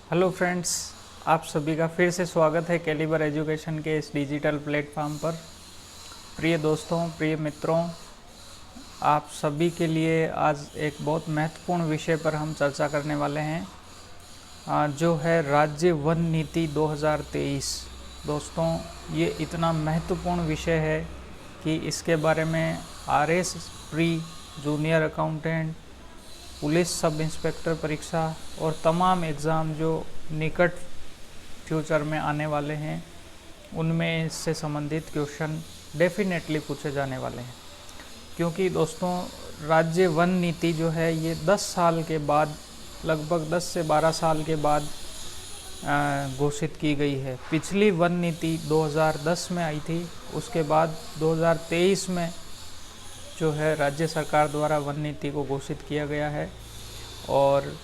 Hello friends, आप सभी का फिर से स्वागत है कैलिबर एजुकेशन के इस डिजिटल प्लेटफॉर्म पर। प्रिय दोस्तों, प्रिय मित्रों, आप सभी के लिए आज एक बहुत महत्वपूर्ण विषय पर हम चर्चा करने वाले हैं, जो है राज्य वन नीति 2023। दोस्तों, ये इतना महत्वपूर्ण विषय है कि इसके बारे में RS pre, junior accountant, police sub inspector परीक्षा और तमाम एग्ज़ाम जो निकट फ्यूचर में आने वाले हैं उनमें इससे संबंधित क्वेश्चन डेफिनेटली पूछे जाने वाले हैं। क्योंकि दोस्तों, राज्य वन नीति जो है ये 10 साल के बाद, लगभग 10 से 12 साल के बाद घोषित की गई है। पिछली वन नीति 2010 में आई थी, उसके बाद 2023 में जो है राज्य सरकार द्वारा वन नीति को घोषित किया गया है। और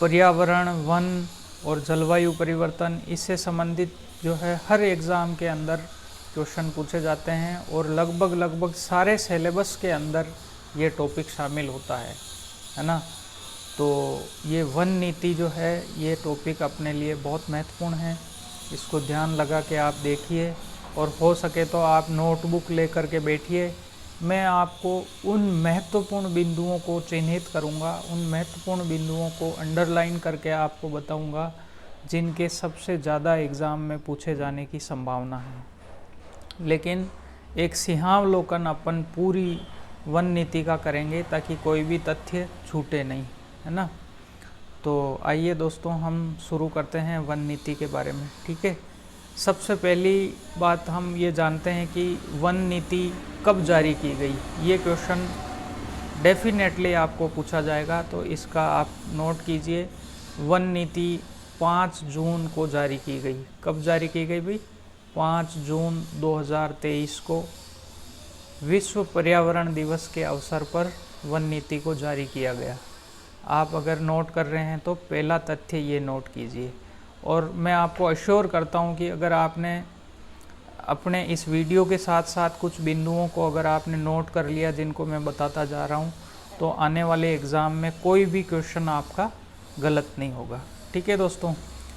पर्यावरण, वन और जलवायु परिवर्तन, इससे संबंधित जो है हर एग्ज़ाम के अंदर क्वेश्चन पूछे जाते हैं और लगभग सारे सिलेबस के अंदर ये टॉपिक शामिल होता है ना। तो ये वन नीति जो है ये टॉपिक अपने लिए बहुत महत्वपूर्ण है। इसको ध्यान लगा के आप देखिए और हो सके तो आप नोटबुक लेकर के बैठिए। मैं आपको उन महत्वपूर्ण बिंदुओं को चिन्हित करूंगा, उन महत्वपूर्ण बिंदुओं को अंडरलाइन करके आपको बताऊंगा जिनके सबसे ज़्यादा एग्ज़ाम में पूछे जाने की संभावना है। लेकिन एक सिंहावलोकन अपन पूरी वन नीति का करेंगे ताकि कोई भी तथ्य छूटे नहीं, है ना। तो आइए दोस्तों, हम शुरू करते हैं वन नीति के बारे में, ठीक है। सबसे पहली बात हम ये जानते हैं कि वन नीति कब जारी की गई। ये क्वेश्चन डेफिनेटली आपको पूछा जाएगा, तो इसका आप नोट कीजिए। वन नीति 5 जून को जारी की गई। कब जारी की गई भाई? 5 जून 2023 को विश्व पर्यावरण दिवस के अवसर पर वन नीति को जारी किया गया। आप अगर नोट कर रहे हैं तो पहला तथ्य ये नोट कीजिए। और मैं आपको अश्योर करता हूँ कि अगर आपने अपने इस वीडियो के साथ साथ कुछ बिंदुओं को अगर आपने नोट कर लिया जिनको मैं बताता जा रहा हूँ, तो आने वाले एग्ज़ाम में कोई भी क्वेश्चन आपका गलत नहीं होगा, ठीक है दोस्तों।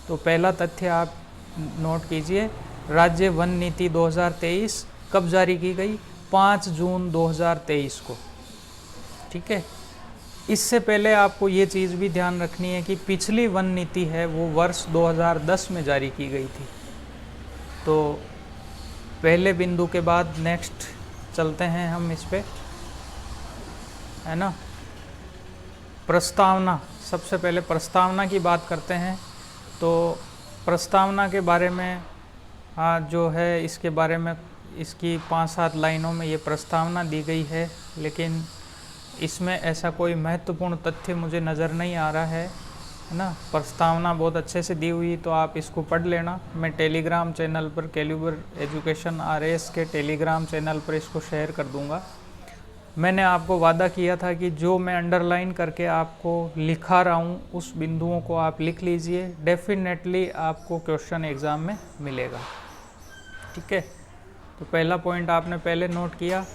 तो पहला तथ्य आप नोट कीजिए, राज्य वन नीति 2023 कब जारी की गई? 5 जून 2023 को, ठीक है। इससे पहले आपको ये चीज़ भी ध्यान रखनी है कि पिछली वन नीति है वो वर्ष 2010 में जारी की गई थी। तो पहले बिंदु के बाद नेक्स्ट चलते हैं हम इस पे, है ना। प्रस्तावना, सबसे पहले प्रस्तावना की बात करते हैं। तो प्रस्तावना के बारे में जो है इसके बारे में इसकी 5-7 लाइनों में ये प्रस्तावना दी गई है, लेकिन इसमें ऐसा कोई महत्वपूर्ण तथ्य मुझे नज़र नहीं आ रहा है ना। प्रस्तावना बहुत अच्छे से दी हुई, तो आप इसको पढ़ लेना। मैं टेलीग्राम चैनल पर, कैलिबर एजुकेशन आरएस के टेलीग्राम चैनल पर इसको शेयर कर दूंगा। मैंने आपको वादा किया था कि जो मैं अंडरलाइन करके आपको लिखा रहा हूँ उस बिंदुओं को आप लिख लीजिए। डेफिनेटली आपको क्वेश्चन एग्ज़ाम में मिलेगा, ठीक है। तो पहला पॉइंट आपने पहले नोट किया।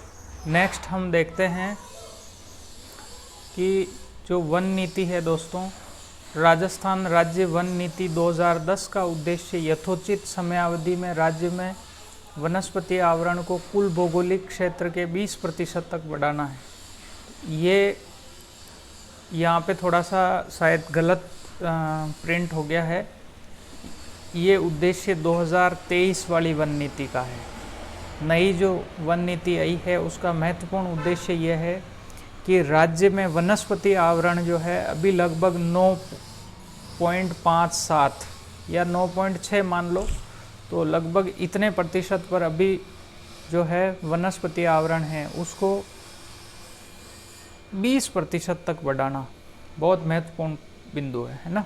नेक्स्ट हम देखते हैं कि जो वन नीति है दोस्तों, राजस्थान राज्य वन नीति 2010 का उद्देश्य यथोचित समयावधि में राज्य में वनस्पति आवरण को कुल भौगोलिक क्षेत्र के 20% तक बढ़ाना है। ये यहाँ पे थोड़ा सा शायद गलत प्रिंट हो गया है। ये उद्देश्य 2023 वाली वन नीति का है। नई जो वन नीति आई है उसका महत्वपूर्ण उद्देश्य यह है कि राज्य में वनस्पति आवरण जो है अभी लगभग 9.57 या 9.6 मान लो, तो लगभग इतने प्रतिशत पर अभी जो है वनस्पति आवरण है उसको 20% तक बढ़ाना बहुत महत्वपूर्ण बिंदु है ना।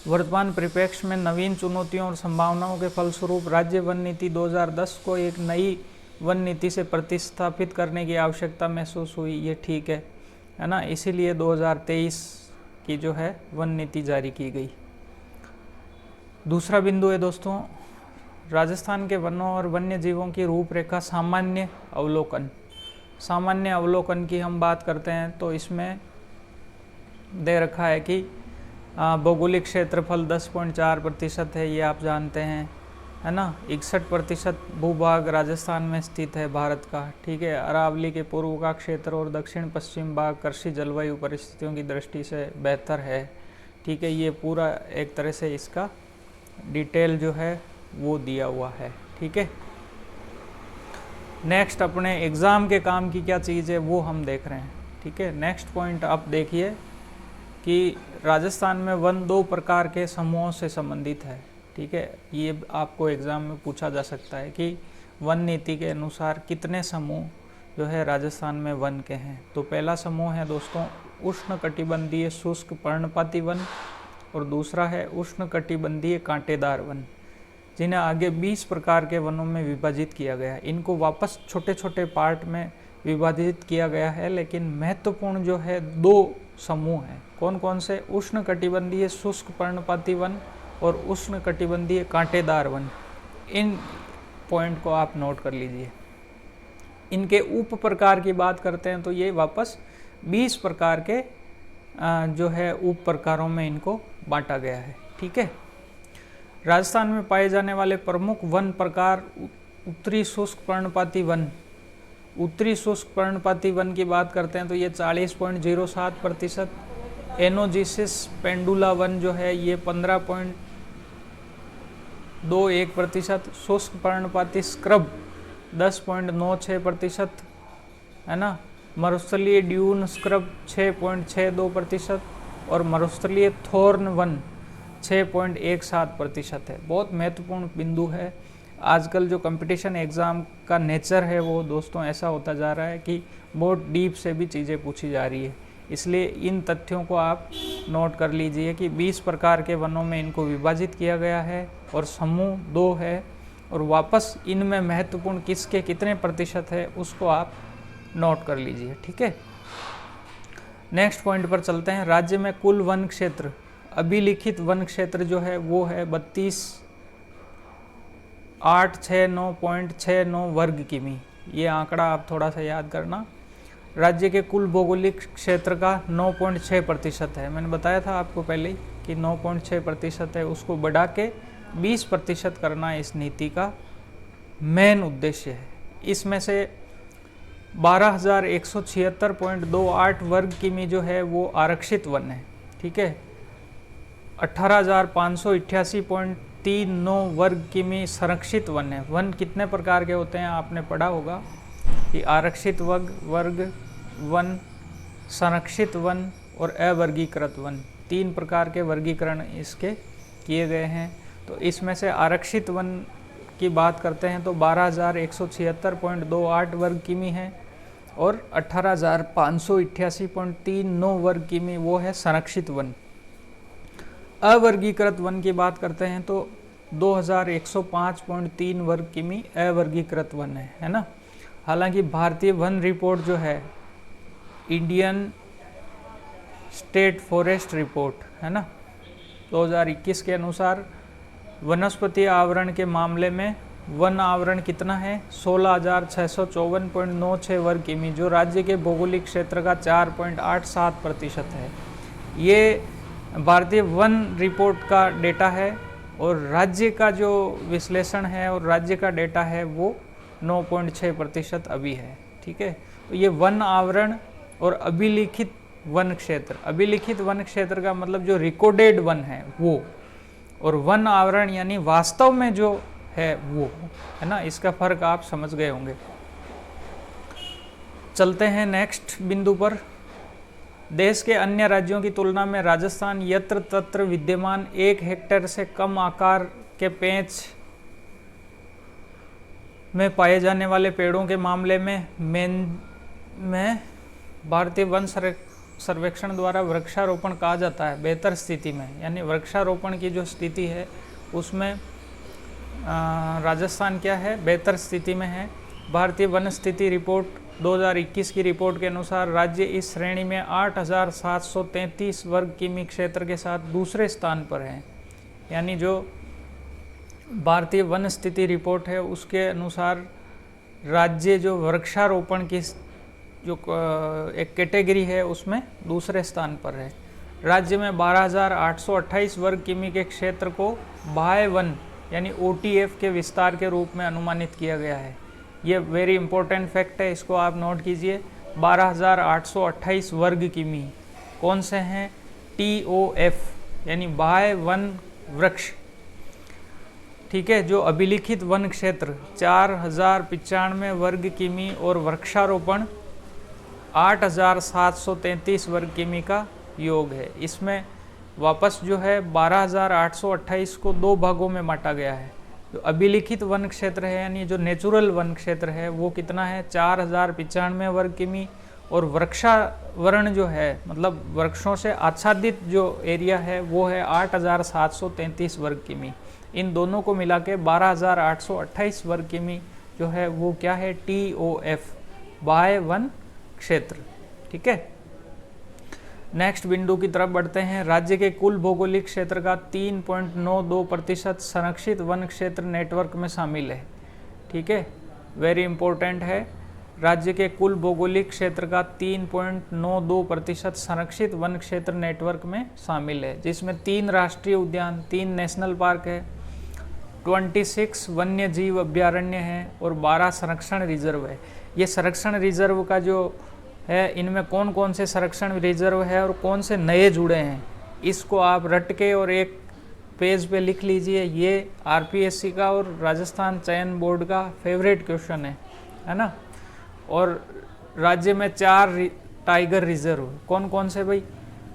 वर्तमान परिप्रेक्ष्य में नवीन चुनौतियों और संभावनाओं के फलस्वरूप राज्य वन नीति 2010 को एक नई वन नीति से प्रतिस्थापित करने की आवश्यकता महसूस हुई। ये ठीक है ना। इसीलिए 2023 की जो है वन नीति जारी की गई। दूसरा बिंदु है दोस्तों, राजस्थान के वनों और वन्य जीवों की रूपरेखा सामान्य अवलोकन। सामान्य अवलोकन की हम बात करते हैं तो इसमें दे रखा है कि भौगोलिक क्षेत्रफल 10.4% है, ये आप जानते हैं, है ना। 61% भूभाग राजस्थान में स्थित है भारत का, ठीक है। अरावली के पूर्व का क्षेत्र और दक्षिण पश्चिम भाग कृषि जलवायु परिस्थितियों की दृष्टि से बेहतर है, ठीक है। ये पूरा एक तरह से इसका डिटेल जो है वो दिया हुआ है, ठीक है। नेक्स्ट अपने एग्ज़ाम के काम की क्या चीज़ है वो हम देख रहे हैं, ठीक है। नेक्स्ट पॉइंट आप देखिए कि राजस्थान में वन 2 प्रकार के समूहों से संबंधित है, ठीक है। ये आपको एग्ज़ाम में पूछा जा सकता है कि वन नीति के अनुसार कितने समूह जो है राजस्थान में वन के हैं। तो पहला समूह है दोस्तों उष्णकटिबंधीय शुष्क पर्णपाती वन, और दूसरा है उष्णकटिबंधीय कांटेदार वन, जिन्हें आगे 20 प्रकार के वनों में विभाजित किया गया है। इनको वापस छोटे छोटे पार्ट में विभाजित किया गया है, लेकिन महत्वपूर्ण जो है 2 समूह हैं। कौन कौन से? उष्णकटिबंधीय शुष्क पर्णपाती वन और उष्णकटिबंधीय कांटेदार वन। इन पॉइंट को आप नोट कर लीजिए। इनके उप प्रकार की बात करते हैं तो ये वापस 20 प्रकार के जो है उप प्रकारों में इनको बांटा गया है, ठीक है। राजस्थान में पाए जाने वाले प्रमुख वन प्रकार उत्तरी शुष्क पर्णपाती वन। उत्तरी शुष्क पर्णपाती वन की बात करते हैं तो ये 40.07%, एनोजिसिस पेंडुला वन जो है ये 15.21%, शुष्क पर्णपाती स्क्रब 10.96%, है ना। मरुस्थलीय ड्यून स्क्रब 6.62% और मरुस्थलीय थोर्न वन 6.17% है। बहुत महत्वपूर्ण बिंदु है। आजकल जो कंपटीशन एग्ज़ाम का नेचर है वो दोस्तों ऐसा होता जा रहा है कि बहुत डीप से भी चीज़ें पूछी जा रही है, इसलिए इन तथ्यों को आप नोट कर लीजिए कि 20 प्रकार के वनों में इनको विभाजित किया गया है और समूह 2 है, और वापस इनमें महत्वपूर्ण किसके कितने प्रतिशत है उसको आप नोट कर लीजिए, ठीक है। नेक्स्ट पॉइंट पर चलते हैं। राज्य में कुल वन क्षेत्र, अभिलिखित वन क्षेत्र जो है वो है 32,869.69 वर्ग किमी। ये आंकड़ा आप थोड़ा सा याद करना। राज्य के कुल भौगोलिक क्षेत्र का 9.6% है। मैंने बताया था आपको पहले ही कि 9.6% है, उसको बढ़ा के 20% करना इस नीति का मेन उद्देश्य है। इसमें से 12,176.28 वर्ग किमी जो है वो आरक्षित वन है, ठीक है। 18,588.39 वर्ग किमी संरक्षित वन है। वन कितने प्रकार के होते हैं आपने पढ़ा होगा कि आरक्षित वर्ग वन, संरक्षित वन और अवर्गीकृत वन, 3 प्रकार के वर्गीकरण इसके किए गए हैं। तो इसमें से आरक्षित वन की बात करते हैं तो 12,176.28 वर्ग किमी है और 18,588.39 वर्ग किमी वो है संरक्षित वन। अवर्गीकृत वन की बात करते हैं तो 2,105.3 वर्ग किमी अवर्गीकृत वन है ना। हालांकि भारतीय वन रिपोर्ट जो है, इंडियन स्टेट फॉरेस्ट रिपोर्ट है ना, 2021 के अनुसार वनस्पति आवरण के मामले में वन आवरण कितना है? 16,654.96 वर्ग किमी, जो राज्य के भौगोलिक क्षेत्र का 4.87% है। ये भारतीय वन रिपोर्ट का डेटा है, और राज्य का जो विश्लेषण है और राज्य का डेटा है वो 9.6% अभी है, ठीक है। तो ये वन आवरण और अभिलिखित वन क्षेत्र, अभिलिखित वन क्षेत्र का मतलब जो रिकॉर्डेड वन है वो, और वन आवरण यानी वास्तव में जो है वो, है ना। इसका फर्क आप समझ गए होंगे। चलते हैं नेक्स्ट बिंदु पर। देश के अन्य राज्यों की तुलना में राजस्थान यत्र तत्र विद्यमान 1 हेक्टेयर से कम आकार के पेंच में पाए जाने वाले पेड़ों के मामले में भारतीय वन सर्वेक्षण द्वारा वृक्षारोपण कहा जाता है बेहतर स्थिति में, यानी वृक्षारोपण की जो स्थिति है उसमें राजस्थान क्या है? बेहतर स्थिति में है। भारतीय वन स्थिति रिपोर्ट 2021 की रिपोर्ट के अनुसार राज्य इस श्रेणी में 8,733 वर्ग किमी क्षेत्र के साथ दूसरे स्थान पर है। यानी जो भारतीय वन स्थिति रिपोर्ट है उसके अनुसार राज्य जो वृक्षारोपण की जो एक कैटेगरी है उसमें दूसरे स्थान पर है। राज्य में 12,828 वर्ग किमी के क्षेत्र को बाह्य वन यानी OTF के विस्तार के रूप में अनुमानित किया गया है। ये वेरी इंपॉर्टेंट फैक्ट है, इसको आप नोट कीजिए। 12,828 वर्ग किमी कौन से हैं? TOF यानी बाह्य वन वृक्ष, ठीक है। जो अभिलिखित वन क्षेत्र 4,095 वर्ग किमी और वृक्षारोपण 8,733 वर्ग किमी का योग है। इसमें वापस जो है 12,828 को दो भागों में बांटा गया है। जो अभिलिखित वन क्षेत्र है यानी जो नेचुरल वन क्षेत्र है वो कितना है? 4,095 वर्ग किमी, और वृक्षावरण जो है मतलब वृक्षों से आच्छादित जो एरिया है वो है 8,733 वर्ग किमी। इन दोनों को मिला के 12,828 वर्ग किमी जो है वो क्या है? TOF बाह्य वन क्षेत्र, ठीक है। नेक्स्ट बिंदु की तरफ बढ़ते हैं। राज्य के कुल भौगोलिक क्षेत्र का 3.92% संरक्षित वन क्षेत्र नेटवर्क में शामिल है, ठीक है। वेरी इंपॉर्टेंट है। राज्य के कुल भौगोलिक क्षेत्र का 3.92% संरक्षित वन क्षेत्र नेटवर्क में शामिल है, जिसमें 3 राष्ट्रीय उद्यान, 3 नेशनल पार्क है, 26 वन्य जीव अभ्यारण्य हैं और 12 संरक्षण रिजर्व है। ये संरक्षण रिजर्व का जो है, इनमें कौन कौन से संरक्षण रिजर्व है और कौन से नए जुड़े हैं, इसको आप रट के और एक पेज पे लिख लीजिए। ये RPSC का और राजस्थान चयन बोर्ड का फेवरेट क्वेश्चन है ना। और राज्य में 4 टाइगर रिजर्व कौन कौन से भाई?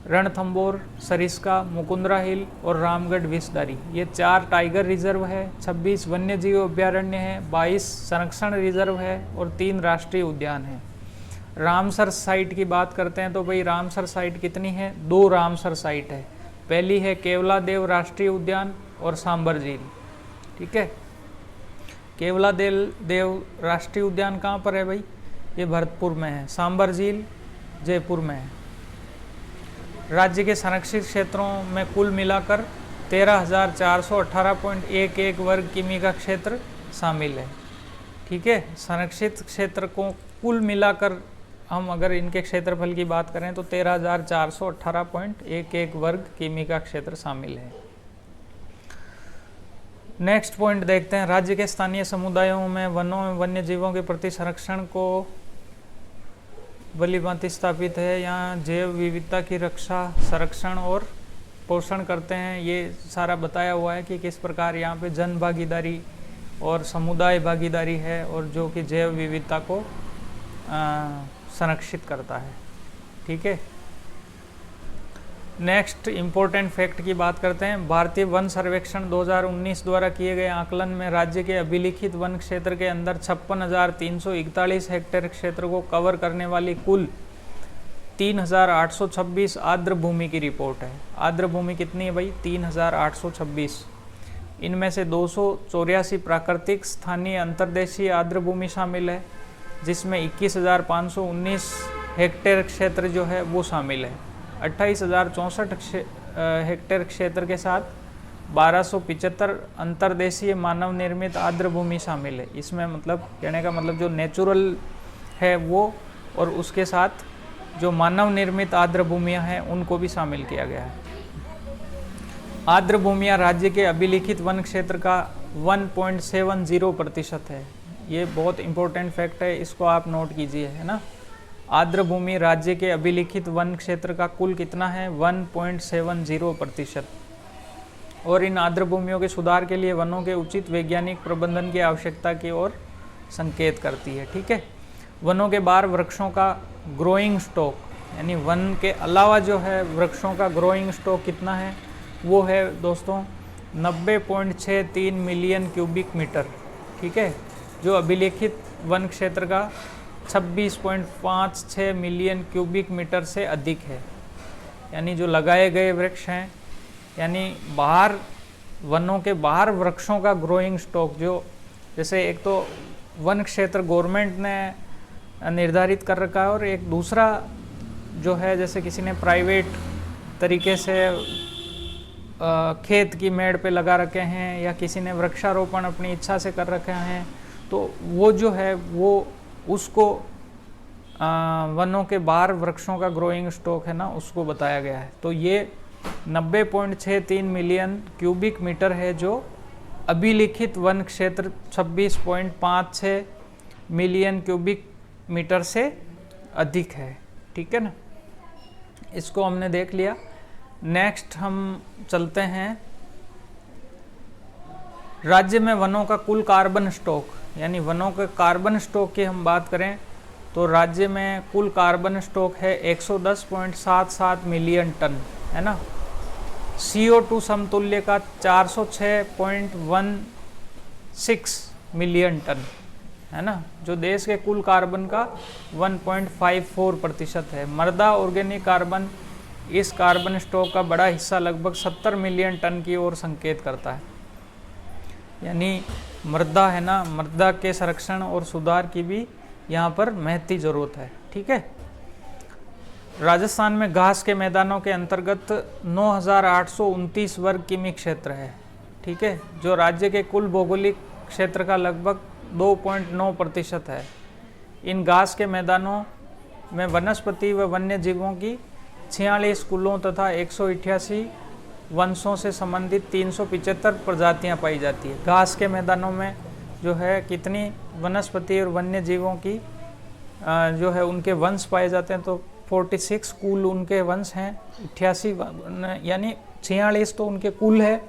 रणथंबोर, सरिस्का, मुकुंदरा हिल और रामगढ़ विषधारी, ये 4 टाइगर रिजर्व है। 26 वन्य जीव अभ्यारण्य है, 22 संरक्षण रिजर्व है और 3 राष्ट्रीय उद्यान है। रामसर साइट की बात करते हैं तो भाई रामसर साइट कितनी है? 2 रामसर साइट है। पहली है केवलादेव राष्ट्रीय उद्यान और सांबर झील, ठीक है। केवलादेव राष्ट्रीय उद्यान कहाँ पर है भाई? ये भरतपुर में है। सांबर झील जयपुर में है। राज्य के संरक्षित क्षेत्रों में कुल मिलाकर 13,418.11 वर्ग किमी का क्षेत्र शामिल है, ठीक है। संरक्षित क्षेत्र को कुल मिलाकर हम अगर इनके क्षेत्रफल की बात करें तो 13,418.11 वर्ग किमी का क्षेत्र शामिल है। नेक्स्ट पॉइंट देखते हैं। राज्य के स्थानीय समुदायों में वनों में वन्य जीवों के प्रति संरक्षण को भलीभांति स्थापित है। यहाँ जैव विविधता की रक्षा, संरक्षण और पोषण करते हैं। ये सारा बताया हुआ है कि किस प्रकार यहाँ पे जन भागीदारी और समुदाय भागीदारी है और जो कि जैव विविधता को संरक्षित करता है, ठीक है। नेक्स्ट इम्पोर्टेंट फैक्ट की बात करते हैं। भारतीय वन सर्वेक्षण 2019 द्वारा किए गए आकलन में राज्य के अभिलिखित वन क्षेत्र के अंदर 56,341 हेक्टेयर क्षेत्र को कवर करने वाली कुल 3,826 आर्द्र भूमि की रिपोर्ट है। आर्द्र भूमि कितनी है भाई? 3,826। इनमें से 284 प्राकृतिक, स्थानीय, अंतर्देशीय आर्द्र भूमि शामिल है, जिसमें 21,519 हेक्टेयर क्षेत्र जो है वो शामिल है। 28,064 हेक्टेयर क्षेत्र के साथ 1275 अंतर्देशीय मानव निर्मित आर्द्र भूमि शामिल है। इसमें मतलब कहने का मतलब जो नेचुरल है वो और उसके साथ जो मानव निर्मित आर्द्र भूमियाँ हैं उनको भी शामिल किया गया है। आर्द्र भूमियाँ राज्य के अभिलिखित वन क्षेत्र का 1.70% है। ये बहुत इंपॉर्टेंट फैक्ट है, इसको आप नोट कीजिए, है ना। आर्द्र भूमि राज्य के अभिलिखित वन क्षेत्र का कुल कितना है? 1.70%। और इन आर्द्र भूमियों के सुधार के लिए वनों के उचित वैज्ञानिक प्रबंधन की आवश्यकता की ओर संकेत करती है, ठीक है। वनों के बाहर वृक्षों का ग्रोइंग स्टॉक यानी वन के अलावा जो है वृक्षों का ग्रोइंग स्टॉक कितना है? वो है दोस्तों 90.63 मिलियन क्यूबिक मीटर, ठीक है। जो अभिलेखित वन क्षेत्र का 26.56 मिलियन क्यूबिक मीटर से अधिक है। यानी जो लगाए गए वृक्ष हैं, यानी बाहर वनों के बाहर वृक्षों का ग्रोइंग स्टॉक, जो जैसे एक तो वन क्षेत्र गवर्नमेंट ने निर्धारित कर रखा है और एक दूसरा जो है जैसे किसी ने प्राइवेट तरीके से खेत की मेड़ पे लगा रखे हैं या किसी ने वृक्षारोपण अपनी इच्छा से कर रखे हैं, तो वो जो है वो उसको वनों के बाहर वृक्षों का ग्रोइंग स्टॉक है ना, उसको बताया गया है। तो ये 90.63 मिलियन क्यूबिक मीटर है, जो अभिलिखित वन क्षेत्र 26.56 मिलियन क्यूबिक मीटर से अधिक है। ठीक है ना, इसको हमने देख लिया। नेक्स्ट हम चलते हैं राज्य में वनों का कुल कार्बन स्टॉक, यानी वनों के कार्बन स्टॉक की हम बात करें तो राज्य में कुल कार्बन स्टॉक है 110.77 मिलियन टन, है ना। CO2 समतुल्य का 406.16 मिलियन टन, है ना, जो देश के कुल कार्बन का 1.54% है। मृदा ऑर्गेनिक कार्बन इस कार्बन स्टॉक का बड़ा हिस्सा लगभग 70 मिलियन टन की ओर संकेत करता है। यानी मृदा है ना, मृदा के संरक्षण और सुधार की भी यहाँ पर महती जरूरत है। ठीक है, राजस्थान में घास के मैदानों के अंतर्गत 9,829 वर्ग किमी क्षेत्र है। ठीक है, जो राज्य के कुल भौगोलिक क्षेत्र का लगभग 2.9% है। इन घास के मैदानों में वनस्पति व वन्य जीवों की 46 कुलों तथा 188 वंशों से संबंधित 375 प्रजातियां पाई जाती है। घास के मैदानों में जो है कितनी वनस्पति और वन्य जीवों की जो है उनके वंश पाए जाते हैं, तो 46 कुल उनके वंश हैं, 88 यानी 46 तो उनके कुल है,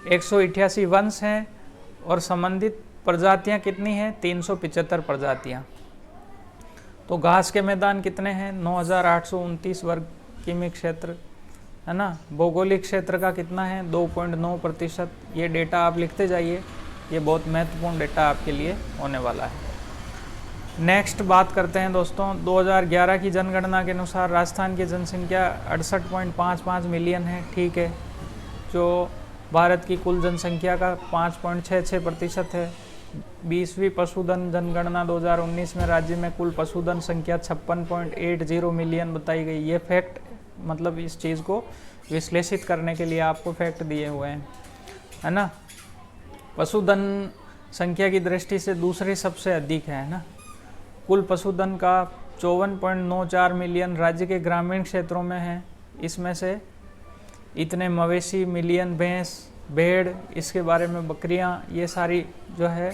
188 वंश हैं और संबंधित प्रजातियां कितनी हैं, 375 प्रजातियां। तो घास के मैदान कितने हैं, 9,829 वर्ग किमी क्षेत्र, है ना। भौगोलिक क्षेत्र का कितना है, 2.9%। ये डेटा आप लिखते जाइए, ये बहुत महत्वपूर्ण डेटा आपके लिए होने वाला है। नेक्स्ट बात करते हैं दोस्तों, 2011 की जनगणना के अनुसार राजस्थान की जनसंख्या 68.55 मिलियन है। ठीक है, जो भारत की कुल जनसंख्या का 5.66% है। 20वीं पशुधन जनगणना 2019 में राज्य में कुल पशुधन संख्या 56.80 मिलियन बताई गई। ये फैक्ट मतलब इस चीज़ को विश्लेषित करने के लिए आपको फैक्ट दिए हुए हैं, है ना। पशुधन संख्या की दृष्टि से दूसरी सबसे अधिक है ना। कुल पशुधन का 54.94 मिलियन राज्य के ग्रामीण क्षेत्रों में है। इसमें से इतने मवेशी, मिलियन भैंस, भेड़, इसके बारे में बकरियां, ये सारी जो है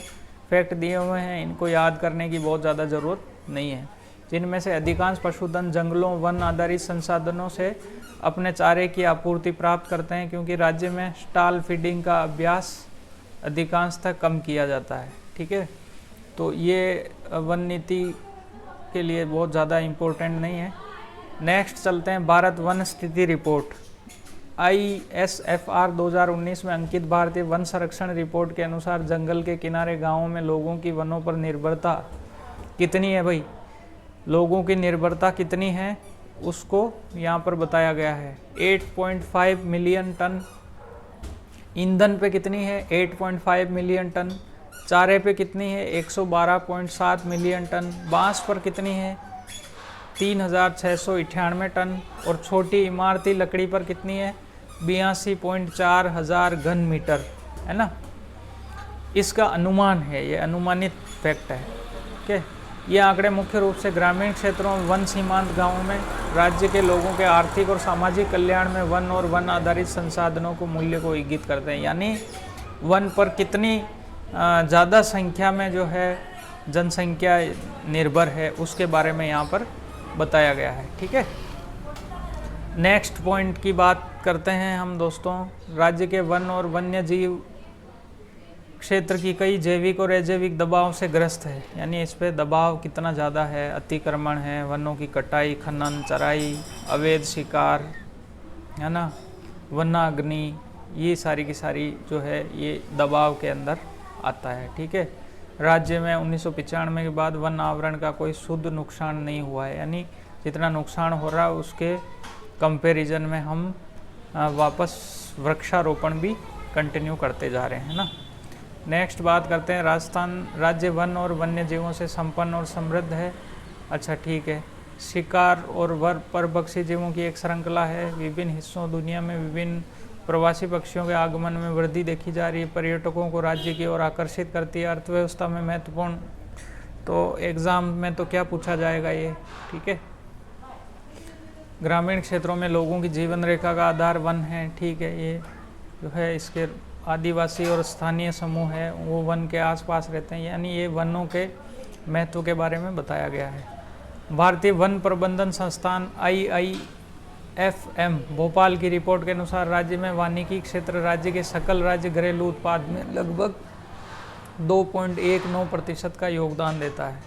फैक्ट दिए हुए हैं, इनको याद करने की बहुत ज़्यादा ज़रूरत नहीं है। जिनमें से अधिकांश पशुधन जंगलों, वन आधारित संसाधनों से अपने चारे की आपूर्ति प्राप्त करते हैं, क्योंकि राज्य में स्टॉल फीडिंग का अभ्यास अधिकांशतः कम किया जाता है। ठीक है, तो ये वन नीति के लिए बहुत ज़्यादा इम्पोर्टेंट नहीं है। नेक्स्ट चलते हैं, भारत वन स्थिति रिपोर्ट ISFR 2019 में अंकित भारतीय वन संरक्षण रिपोर्ट के अनुसार जंगल के किनारे गांवों में लोगों की वनों पर निर्भरता कितनी है भाई, लोगों की निर्भरता कितनी है उसको यहाँ पर बताया गया है। 8.5 मिलियन टन। ईंधन पे कितनी है, 8.5 मिलियन टन। चारे पे कितनी है, 112.7 मिलियन टन। बांस पर कितनी है, 3,698 टन। और छोटी इमारती लकड़ी पर कितनी है, 82.4 हजार घन मीटर, है ना। इसका अनुमान है, ये अनुमानित फैक्ट है। ओके, ये आंकड़े मुख्य रूप से ग्रामीण क्षेत्रों, वन सीमांत गांवों में राज्य के लोगों के आर्थिक और सामाजिक कल्याण में वन और वन आधारित संसाधनों को मूल्य को इंगित करते हैं। यानी वन पर कितनी ज़्यादा संख्या में जो है जनसंख्या निर्भर है, उसके बारे में यहाँ पर बताया गया है। ठीक है, नेक्स्ट पॉइंट की बात करते हैं हम दोस्तों। राज्य के वन और वन्य जीव क्षेत्र की कई जैविक और अजैविक दबाव से ग्रस्त है। यानी इस पे दबाव कितना ज़्यादा है, अतिक्रमण है, वनों की कटाई, खनन, चराई, अवैध शिकार, है ना, वनाग्नि, ये सारी की सारी जो है ये दबाव के अंदर आता है। ठीक है, राज्य में 1995 के बाद वन आवरण का कोई शुद्ध नुकसान नहीं हुआ है। यानी जितना नुकसान हो रहा है उसके कंपैरिजन में हम वापस वृक्षारोपण भी कंटिन्यू करते जा रहे हैं ना। नेक्स्ट बात करते हैं, राजस्थान राज्य वन और वन्य जीवों से संपन्न और समृद्ध है। अच्छा ठीक है, शिकार और परभक्षी जीवों की एक श्रृंखला है। विभिन्न हिस्सों दुनिया में विभिन्न प्रवासी पक्षियों के आगमन में वृद्धि देखी जा रही है। पर्यटकों को राज्य की ओर आकर्षित करती है। अर्थव्यवस्था में महत्वपूर्ण तो एग्ज़ाम में तो क्या पूछा जाएगा ये, ठीक है। ग्रामीण क्षेत्रों में लोगों की जीवन रेखा का आधार वन है, ठीक है। ये जो है इसके आदिवासी और स्थानीय समूह है वो वन के आसपास रहते हैं, यानी ये वनों के महत्व के बारे में बताया गया है। भारतीय वन प्रबंधन संस्थान IIFM भोपाल की रिपोर्ट के अनुसार राज्य में वानिकी क्षेत्र राज्य के सकल राज्य घरेलू उत्पाद में लगभग 2.19% का योगदान देता है।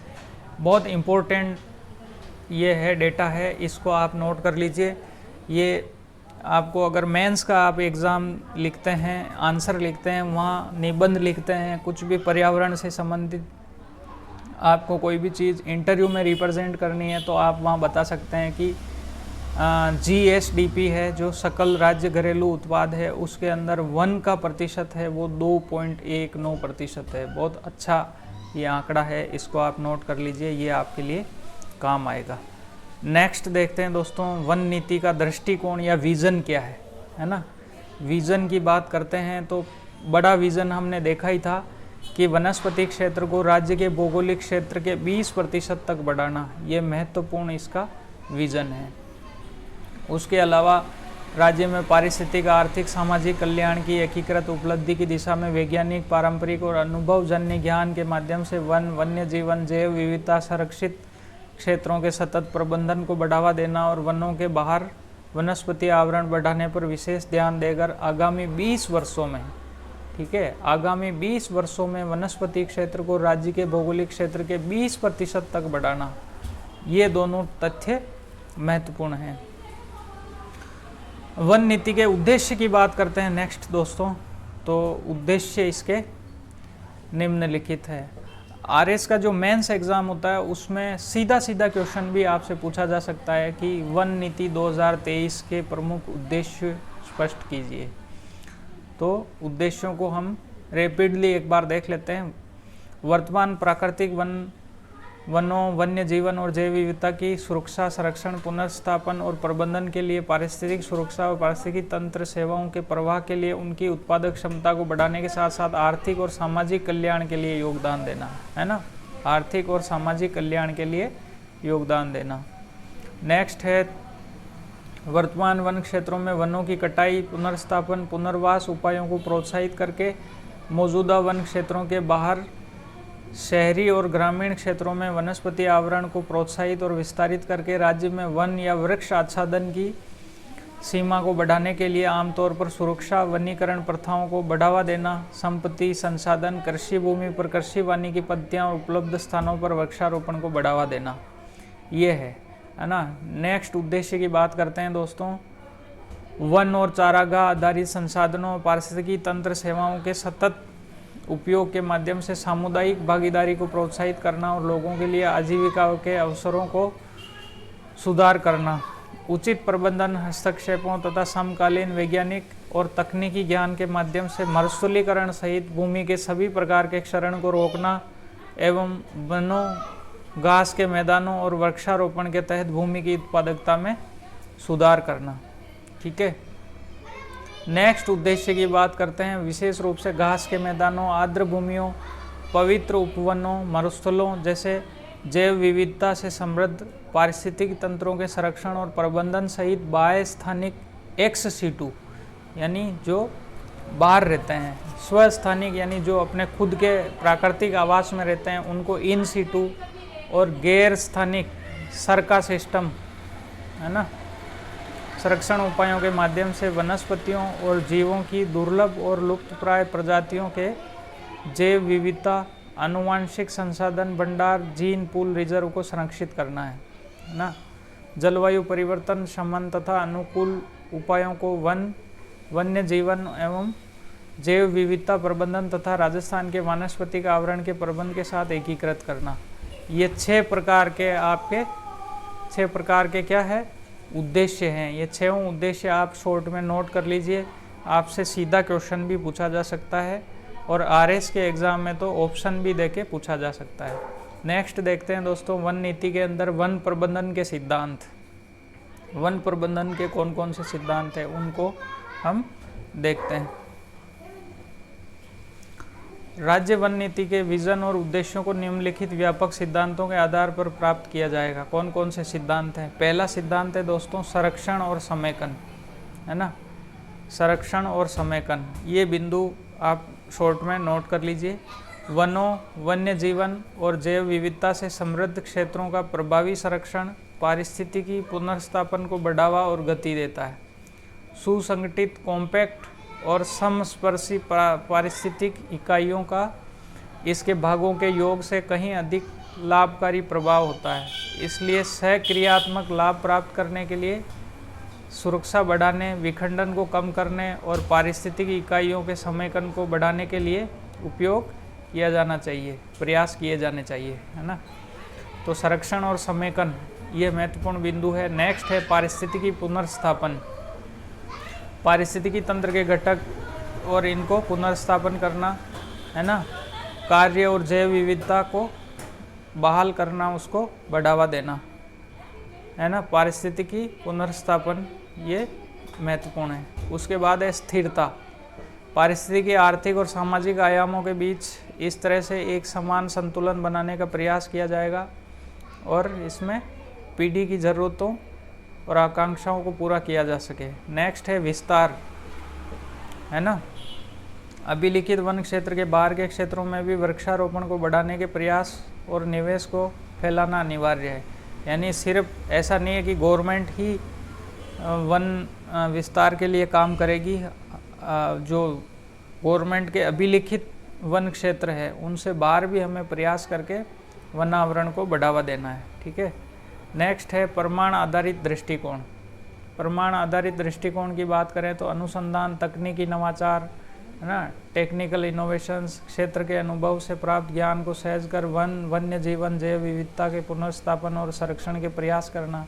बहुत इम्पोर्टेंट ये है, डेटा है, इसको आप नोट कर लीजिए। ये आपको अगर मेंस का आप एग्ज़ाम लिखते हैं, आंसर लिखते हैं, वहाँ निबंध लिखते हैं, कुछ भी पर्यावरण से संबंधित आपको कोई भी चीज़ इंटरव्यू में रिप्रेजेंट करनी है, तो आप वहाँ बता सकते हैं कि GSDP है, जो सकल राज्य घरेलू उत्पाद है, उसके अंदर वन का प्रतिशत है वो 2.19% है। बहुत अच्छा ये आंकड़ा है, इसको आप नोट कर लीजिए, ये आपके लिए काम आएगा। नेक्स्ट देखते हैं दोस्तों, वन नीति का दृष्टिकोण या विज़न क्या है ना। विज़न की बात करते हैं तो बड़ा विज़न हमने देखा ही था कि वनस्पति क्षेत्र को राज्य के भौगोलिक क्षेत्र के 20% तक बढ़ाना, ये महत्वपूर्ण इसका विज़न है। उसके अलावा राज्य में पारिस्थितिक, आर्थिक, सामाजिक कल्याण की एकीकृत उपलब्धि की दिशा में वैज्ञानिक, पारंपरिक और अनुभवजन्य ज्ञान के माध्यम से वन, वन्य जीवन, जैव विविधता, संरक्षित क्षेत्रों के सतत प्रबंधन को बढ़ावा देना और वनों के बाहर वनस्पति आवरण बढ़ाने पर विशेष ध्यान देकर आगामी 20 वर्षों में, ठीक है, आगामी 20 वर्षों में वनस्पति क्षेत्र को राज्य के भौगोलिक क्षेत्र के 20% तक बढ़ाना, ये दोनों तथ्य महत्वपूर्ण हैं। वन नीति के उद्देश्य की बात करते हैं नेक्स्ट दोस्तों, तो उद्देश्य इसके निम्नलिखित है। RS का जो मेंस एग्ज़ाम होता है उसमें सीधा सीधा क्वेश्चन भी आपसे पूछा जा सकता है कि वन नीति 2023 के प्रमुख उद्देश्य स्पष्ट कीजिए। तो उद्देश्यों को हम रैपिडली एक बार देख लेते हैं। वर्तमान प्राकृतिक वनों, वन्य जीवन और जैव विविधता की सुरक्षा, संरक्षण, पुनर्स्थापन और प्रबंधन के लिए पारिस्थितिक सुरक्षा और पारिस्थितिकी तंत्र सेवाओं के प्रवाह के लिए उनकी उत्पादक क्षमता को बढ़ाने के साथ साथ आर्थिक और सामाजिक कल्याण के लिए योगदान देना, है ना, आर्थिक और सामाजिक कल्याण के लिए योगदान देना। नेक्स्ट है, वर्तमान वन क्षेत्रों में वनों की कटाई, पुनर्स्थापन, पुनर्वास उपायों को प्रोत्साहित करके मौजूदा वन क्षेत्रों के बाहर शहरी और ग्रामीण क्षेत्रों में वनस्पति आवरण को प्रोत्साहित और विस्तारित करके राज्य में वन या वृक्ष आच्छादन की सीमा को बढ़ाने के लिए आमतौर पर सुरक्षा, वनीकरण प्रथाओं को बढ़ावा देना, संपत्ति, संसाधन, कृषि भूमि पर कृषि वानिकी पद्धतियाँ और उपलब्ध स्थानों पर वृक्षारोपण को बढ़ावा देना, ये है ना। नेक्स्ट उद्देश्य की बात करते हैं दोस्तों, वन और चारागाह आधारित संसाधनों, पारिस्थितिकी तंत्र सेवाओं के सतत उपयोग के माध्यम से सामुदायिक भागीदारी को प्रोत्साहित करना और लोगों के लिए आजीविका के अवसरों को सुधार करना, उचित प्रबंधन, हस्तक्षेपों तथा समकालीन वैज्ञानिक और तकनीकी ज्ञान के माध्यम से मरुस्थलीकरण सहित भूमि के सभी प्रकार के क्षरण को रोकना एवं वनों, घास के मैदानों और वृक्षारोपण के तहत भूमि की उत्पादकता में सुधार करना, ठीक है। नेक्स्ट उद्देश्य की बात करते हैं, विशेष रूप से घास के मैदानों, आर्द्र भूमियों, पवित्र उपवनों, मरुस्थलों जैसे जैव विविधता से समृद्ध पारिस्थितिक तंत्रों के संरक्षण और प्रबंधन सहित बाह्य स्थानिक एक्स सीटू यानी जो बाहर रहते हैं, स्वस्थानिक यानी जो अपने खुद के प्राकृतिक आवास में रहते हैं उनको इन सीटू, और गैर स्थानिक सरका सिस्टम, है ना, संरक्षण उपायों के माध्यम से वनस्पतियों और जीवों की दुर्लभ और लुप्तप्राय प्रजातियों के जैव विविधता, आनुवांशिक संसाधन भंडार, जीन पूल रिजर्व को संरक्षित करना है ना। जलवायु परिवर्तन शमन तथा अनुकूल उपायों को वन्य जीवन एवं जैव विविधता प्रबंधन तथा राजस्थान के वानस्पतिक आवरण के प्रबंध के साथ एकीकृत करना। ये 6 प्रकार के क्या है, उद्देश्य हैं। ये 6 उद्देश्य आप शॉर्ट में नोट कर लीजिए, आपसे सीधा क्वेश्चन भी पूछा जा सकता है और RS के एग्ज़ाम में तो ऑप्शन भी देके पूछा जा सकता है। नेक्स्ट देखते हैं दोस्तों, वन नीति के अंदर वन प्रबंधन के सिद्धांत। वन प्रबंधन के कौन कौन से सिद्धांत हैं उनको हम देखते हैं। राज्य वन नीति के विजन और उद्देश्यों को निम्नलिखित व्यापक सिद्धांतों के आधार पर प्राप्त किया जाएगा। कौन कौन से सिद्धांत हैं? पहला सिद्धांत है दोस्तों संरक्षण और समेकन, है ना, संरक्षण और समेकन। ये बिंदु आप शॉर्ट में नोट कर लीजिए। वनों, वन्य जीवन और जैव विविधता से समृद्ध क्षेत्रों का प्रभावी संरक्षण पारिस्थितिकी पुनर्स्थापन को बढ़ावा और गति देता है। सुसंगठित, कॉम्पैक्ट और समस्पर्शी पारिस्थितिक इकाइयों का इसके भागों के योग से कहीं अधिक लाभकारी प्रभाव होता है। इसलिए सहक्रियात्मक लाभ प्राप्त करने के लिए सुरक्षा बढ़ाने, विखंडन को कम करने और पारिस्थितिक इकाइयों के समेकन को बढ़ाने के लिए उपयोग किया जाना चाहिए, प्रयास किए जाने चाहिए, है ना। तो संरक्षण और समेकन ये महत्वपूर्ण बिंदु है। नेक्स्ट है पारिस्थितिकी पुनर्स्थापन। पारिस्थितिकी तंत्र के घटक और इनको पुनर्स्थापन करना, है ना, कार्य और जैव विविधता को बहाल करना, उसको बढ़ावा देना, है ना। पारिस्थितिकी पुनर्स्थापन ये महत्वपूर्ण है। उसके बाद है स्थिरता। पारिस्थितिकी आर्थिक और सामाजिक आयामों के बीच इस तरह से एक समान संतुलन बनाने का प्रयास किया जाएगा और इसमें पीढ़ी की ज़रूरतों और आकांक्षाओं को पूरा किया जा सके। नेक्स्ट है विस्तार, है ना। अभिलिखित वन क्षेत्र के बाहर के क्षेत्रों में भी वृक्षारोपण को बढ़ाने के प्रयास और निवेश को फैलाना अनिवार्य है। यानी सिर्फ ऐसा नहीं है कि गवर्नमेंट ही वन विस्तार के लिए काम करेगी। जो गवर्नमेंट के अभिलिखित वन क्षेत्र है उनसे बाहर भी हमें प्रयास करके वन आवरण को बढ़ावा देना है, ठीक है। नेक्स्ट है प्रमाण आधारित दृष्टिकोण। प्रमाण आधारित दृष्टिकोण की बात करें तो अनुसंधान, तकनीकी नवाचार, है ना, टेक्निकल इनोवेशंस, क्षेत्र के अनुभव से प्राप्त ज्ञान को सहज कर वन्य जीवन, जैव विविधता के पुनर्स्थापन और संरक्षण के प्रयास करना,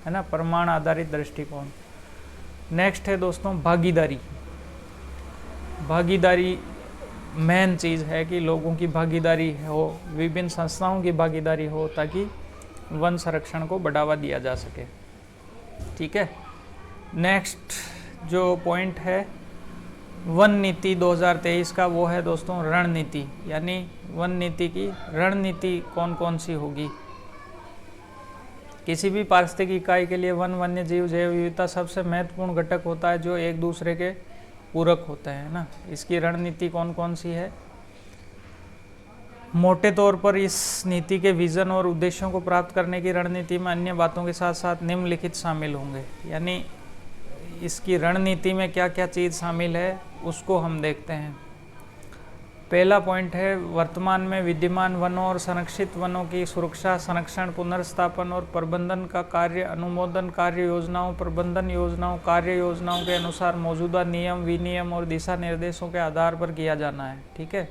है ना, प्रमाण आधारित दृष्टिकोण। नेक्स्ट है दोस्तों भागीदारी। भागीदारी मेन चीज़ है कि लोगों की भागीदारी हो, विभिन्न संस्थाओं की भागीदारी हो ताकि वन संरक्षण को बढ़ावा दिया जा सके, ठीक है। नेक्स्ट जो पॉइंट है वन नीति 2023 का, वो है दोस्तों रणनीति। यानी वन नीति की रणनीति कौन कौन सी होगी। किसी भी पारिस्थितिक इकाई के लिए वन, वन्य जीव, जैव विविधता सबसे महत्वपूर्ण घटक होता है जो एक दूसरे के पूरक होते हैं ना। इसकी रणनीति कौन कौन सी है? मोटे तौर पर इस नीति के विजन और उद्देश्यों को प्राप्त करने की रणनीति में अन्य बातों के साथ साथ निम्नलिखित शामिल होंगे। यानी इसकी रणनीति में क्या क्या चीज़ शामिल है उसको हम देखते हैं। पहला पॉइंट है वर्तमान में विद्यमान वनों और संरक्षित वनों की सुरक्षा, संरक्षण, पुनर्स्थापन और प्रबंधन का कार्य अनुमोदन कार्य योजनाओं, प्रबंधन योजनाओं, कार्य योजनाओं के अनुसार मौजूदा नियम, विनियम और दिशा निर्देशों के आधार पर किया जाना है, ठीक है।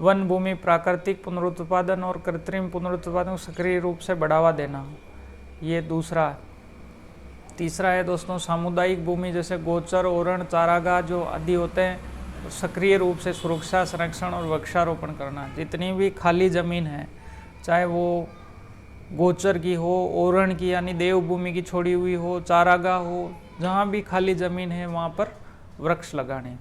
वन भूमि प्राकृतिक पुनरुत्पादन और कृत्रिम पुनरुत्पादन को सक्रिय रूप से बढ़ावा देना, ये दूसरा। तीसरा है दोस्तों सामुदायिक भूमि जैसे गोचर, ओरण, चारागाह जो आदि होते हैं सक्रिय रूप से सुरक्षा, संरक्षण और वृक्षारोपण करना। जितनी भी खाली ज़मीन है, चाहे वो गोचर की हो, ओरण की यानी देवभूमि की छोड़ी हुई हो, चारागाह हो, जहाँ भी खाली ज़मीन है वहाँ पर वृक्ष लगाने।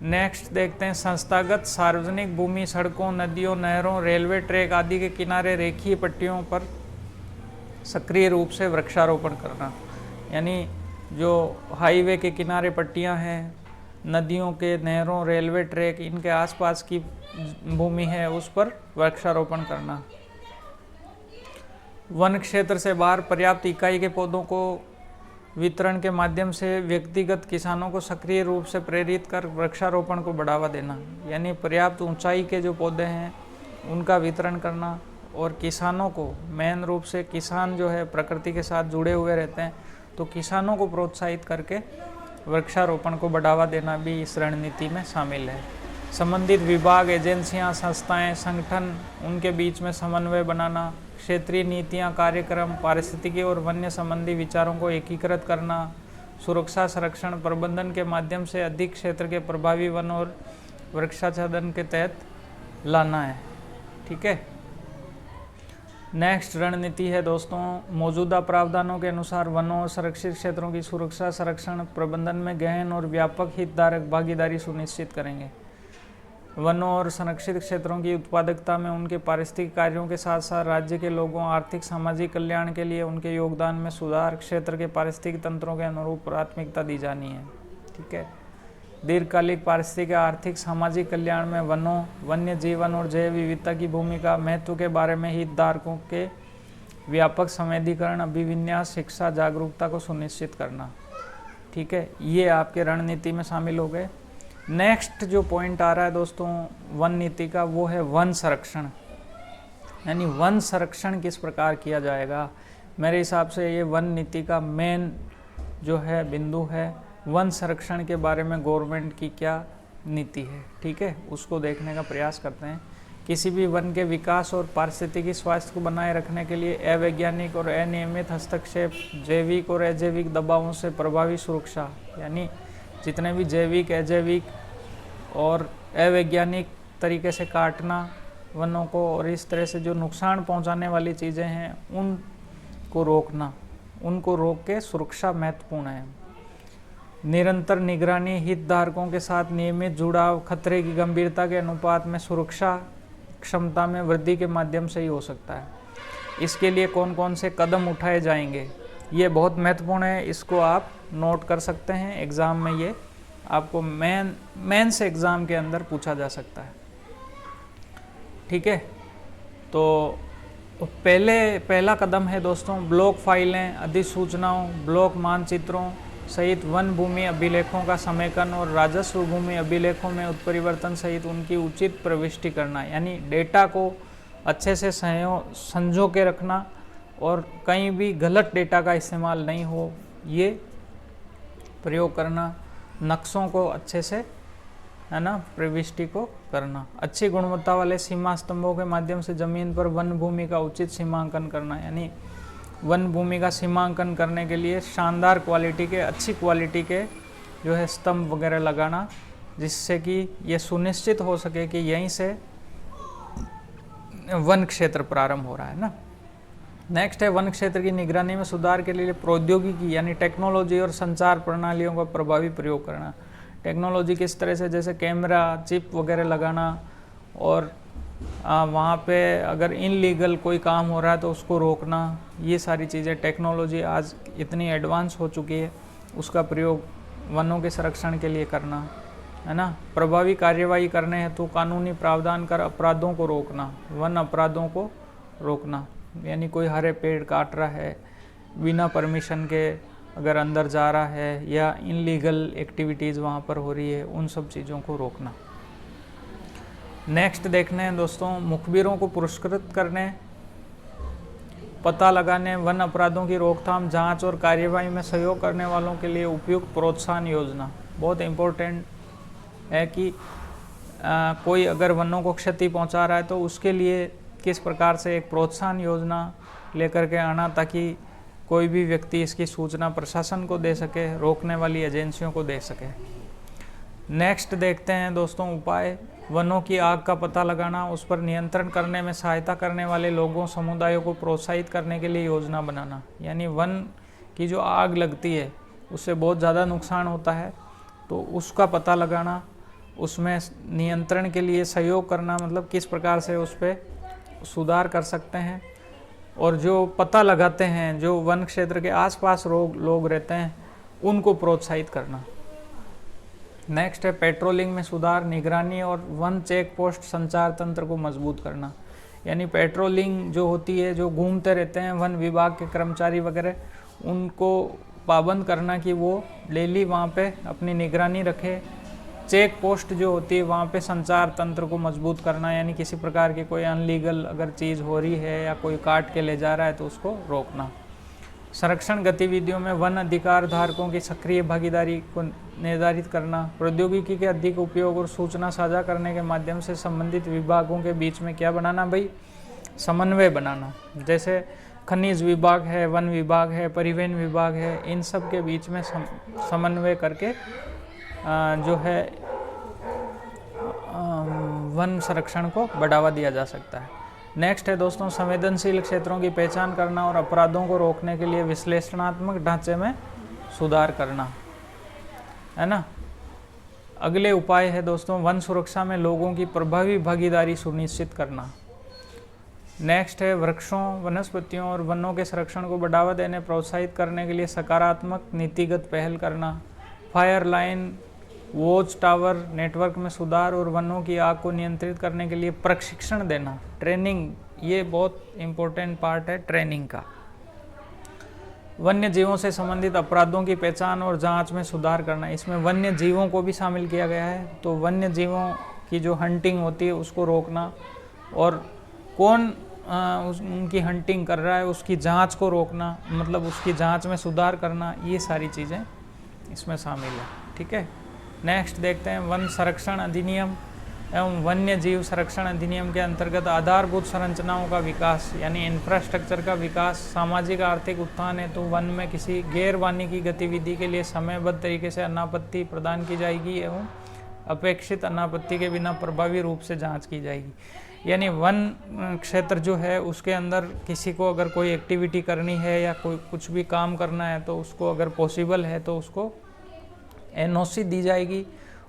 नेक्स्ट देखते हैं संस्थागत सार्वजनिक भूमि, सड़कों, नदियों, नहरों, रेलवे ट्रैक आदि के किनारे रेखीय पट्टियों पर सक्रिय रूप से वृक्षारोपण करना। यानी जो हाईवे के किनारे पट्टियाँ हैं, नदियों के, नहरों, रेलवे ट्रैक, इनके आसपास की भूमि है उस पर वृक्षारोपण करना। वन क्षेत्र से बाहर पर्याप्त इकाई के पौधों को वितरण के माध्यम से व्यक्तिगत किसानों को सक्रिय रूप से प्रेरित कर वृक्षारोपण को बढ़ावा देना। यानी पर्याप्त ऊंचाई के जो पौधे हैं उनका वितरण करना और किसानों को, मेन रूप से किसान जो है प्रकृति के साथ जुड़े हुए रहते हैं, तो किसानों को प्रोत्साहित करके वृक्षारोपण को बढ़ावा देना भी इस रणनीति में शामिल है। संबंधित विभाग, एजेंसियां, संस्थाएं, संगठन, उनके बीच में समन्वय बनाना, क्षेत्रीय नीतियां, कार्यक्रम, पारिस्थितिकी और वन्य संबंधी विचारों को एकीकृत करना, सुरक्षा, संरक्षण, प्रबंधन के माध्यम से अधिक क्षेत्र के प्रभावी वन और वृक्षाच्छादन के तहत लाना है, ठीक है। नेक्स्ट रणनीति है दोस्तों मौजूदा प्रावधानों के अनुसार वनों और संरक्षित क्षेत्रों की सुरक्षा, संरक्षण, प्रबंधन में गहन और व्यापक हितधारक भागीदारी सुनिश्चित करेंगे। वनों और संरक्षित क्षेत्रों की उत्पादकता में उनके पारिस्थितिक कार्यों के साथ साथ राज्य के लोगों आर्थिक सामाजिक कल्याण के लिए उनके योगदान में सुधार क्षेत्र के पारिस्थितिक तंत्रों के अनुरूप प्राथमिकता दी जानी है। ठीक है। दीर्घकालिक पारिस्थितिक आर्थिक सामाजिक कल्याण में वनों, वन्य जीवन और जैव विविधता की भूमिका महत्व के बारे में हितधारकों के व्यापक संवेदीकरण, अभिविन्यास, शिक्षा, जागरूकता को सुनिश्चित करना। ठीक है, ये आपके रणनीति में शामिल हो गए। नेक्स्ट जो पॉइंट आ रहा है दोस्तों वन नीति का, वो है वन संरक्षण। यानी वन संरक्षण किस प्रकार किया जाएगा। मेरे हिसाब से ये वन नीति का मेन जो है बिंदु है, वन संरक्षण के बारे में गवर्नमेंट की क्या नीति है। ठीक है, उसको देखने का प्रयास करते हैं। किसी भी वन के विकास और पारिस्थितिकी स्वास्थ्य को बनाए रखने के लिए अवैज्ञानिक और अनियमित हस्तक्षेप, जैविक और अजैविक दबावों से प्रभावी सुरक्षा, यानी जितने भी जैविक, अजैविक और अवैज्ञानिक तरीके से काटना वनों को और इस तरह से जो नुकसान पहुंचाने वाली चीज़ें हैं उनको रोकना, उनको रोक के सुरक्षा महत्वपूर्ण है। निरंतर निगरानी, हितधारकों के साथ नियमित जुड़ाव, खतरे की गंभीरता के अनुपात में सुरक्षा क्षमता में वृद्धि के माध्यम से ही हो सकता है। इसके लिए कौन कौन से कदम उठाए जाएंगे, ये बहुत महत्वपूर्ण है। इसको आप नोट कर सकते हैं, एग्ज़ाम में ये आपको मेंस एग्ज़ाम के अंदर पूछा जा सकता है। ठीक है, तो पहला कदम है दोस्तों ब्लॉक फाइलें, अधिसूचनाओं, ब्लॉक मानचित्रों सहित वन भूमि अभिलेखों का समेकन और राजस्व भूमि अभिलेखों में उत्परिवर्तन सहित उनकी उचित प्रविष्टि करना। यानी डेटा को अच्छे से संजो के रखना और कहीं भी गलत डेटा का इस्तेमाल नहीं हो, ये प्रयोग करना। नक्शों को अच्छे से, है ना, प्रविष्टि को करना। अच्छी गुणवत्ता वाले सीमा स्तंभों के माध्यम से जमीन पर वन भूमि का उचित सीमांकन करना। यानी वन भूमि का सीमांकन करने के लिए शानदार क्वालिटी के, अच्छी क्वालिटी के जो है स्तंभ वगैरह लगाना, जिससे कि ये सुनिश्चित हो सके कि यहीं से वन क्षेत्र प्रारंभ हो रहा है ना। नेक्स्ट है वन क्षेत्र की निगरानी में सुधार के लिए प्रौद्योगिकी यानी टेक्नोलॉजी और संचार प्रणालियों का प्रभावी प्रयोग करना। टेक्नोलॉजी किस तरह से, जैसे कैमरा, चिप वगैरह लगाना और वहाँ पे अगर इनलीगल कोई काम हो रहा है तो उसको रोकना। ये सारी चीज़ें, टेक्नोलॉजी आज इतनी एडवांस हो चुकी है, उसका प्रयोग वनों के संरक्षण के लिए करना, है ना। प्रभावी कार्यवाही करने हेतु कानूनी प्रावधान कर अपराधों को रोकना, वन अपराधों को रोकना। यानी कोई हरे पेड़ काट रहा है बिना परमिशन के, अगर अंदर जा रहा है या इनलीगल एक्टिविटीज़ वहाँ पर हो रही है, उन सब चीज़ों को रोकना। नेक्स्ट देखने हैं दोस्तों मुखबिरों को पुरस्कृत करने, पता लगाने, वन अपराधों की रोकथाम, जांच और कार्यवाही में सहयोग करने वालों के लिए उपयुक्त प्रोत्साहन योजना। बहुत इम्पोर्टेंट है कि कोई अगर वनों को क्षति पहुंचा रहा है तो उसके लिए किस प्रकार से एक प्रोत्साहन योजना लेकर के आना, ताकि कोई भी व्यक्ति इसकी सूचना प्रशासन को दे सके, रोकने वाली एजेंसियों को दे सके। नेक्स्ट देखते हैं दोस्तों उपाय, वनों की आग का पता लगाना, उस पर नियंत्रण करने में सहायता करने वाले लोगों, समुदायों को प्रोत्साहित करने के लिए योजना बनाना। यानी वन की जो आग लगती है उससे बहुत ज़्यादा नुकसान होता है, तो उसका पता लगाना, उसमें नियंत्रण के लिए सहयोग करना, मतलब किस प्रकार से उस पर सुधार कर सकते हैं। और जो पता लगाते हैं, जो वन क्षेत्र के आसपास लोग रहते हैं, उनको प्रोत्साहित करना। नेक्स्ट है पेट्रोलिंग में सुधार, निगरानी और वन चेक पोस्ट संचार तंत्र को मजबूत करना। यानी पेट्रोलिंग जो होती है, जो घूमते रहते हैं वन विभाग के कर्मचारी वगैरह, उनको पाबंद करना कि वो डेली वहाँ पे अपनी निगरानी रखे। चेक पोस्ट जो होती है वहाँ पे संचार तंत्र को मजबूत करना, यानी किसी प्रकार की कोई अनलीगल अगर चीज़ हो रही है या कोई काट के ले जा रहा है तो उसको रोकना। संरक्षण गतिविधियों में वन अधिकार धारकों की सक्रिय भागीदारी को निर्धारित करना, प्रौद्योगिकी के अधिक उपयोग और सूचना साझा करने के माध्यम से संबंधित विभागों के बीच में क्या बनाना भाई, समन्वय बनाना। जैसे खनिज विभाग है, वन विभाग है, परिवहन विभाग है, इन सब के बीच में समन्वय करके जो है वन संरक्षण को बढ़ावा दिया जा सकता है। नेक्स्ट है दोस्तों संवेदनशील क्षेत्रों की पहचान करना और अपराधों को रोकने के लिए विश्लेषणात्मक ढांचे में सुधार करना, है ना। अगले उपाय है दोस्तों वन सुरक्षा में लोगों की प्रभावी भागीदारी सुनिश्चित करना। नेक्स्ट है वृक्षों, वनस्पतियों और वनों के संरक्षण को बढ़ावा देने प्रोत्साहित करने के लिए सकारात्मक नीतिगत पहल करना। Fire line, watch tower network में सुधार और वनों की आग को नियंत्रित करने के लिए प्रशिक्षण देना, ट्रेनिंग, ये बहुत इम्पोर्टेंट पार्ट है ट्रेनिंग का। वन्य जीवों से संबंधित अपराधों की पहचान और जांच में सुधार करना, इसमें वन्य जीवों को भी शामिल किया गया है। तो वन्य जीवों की जो हंटिंग होती है उसको रोकना, और कौन उनकी हंटिंग कर रहा है उसकी जांच को रोकना, मतलब उसकी जांच में सुधार करना, ये सारी चीज़ें इसमें शामिल है। ठीक है, नेक्स्ट देखते हैं वन संरक्षण अधिनियम एवं वन्य जीव संरक्षण अधिनियम के अंतर्गत आधारभूत संरचनाओं का विकास यानी इंफ्रास्ट्रक्चर का विकास, सामाजिक आर्थिक उत्थान हेतु वन में किसी गैर वानिकी गतिविधि के लिए समयबद्ध तरीके से अनापत्ति प्रदान की जाएगी एवं अपेक्षित अनापत्ति के बिना प्रभावी रूप से जांच की जाएगी। यानी वन क्षेत्र जो है उसके अंदर किसी को अगर कोई एक्टिविटी करनी है या कोई कुछ भी काम करना है तो उसको अगर पॉसिबल है तो उसको एनओसी दी जाएगी,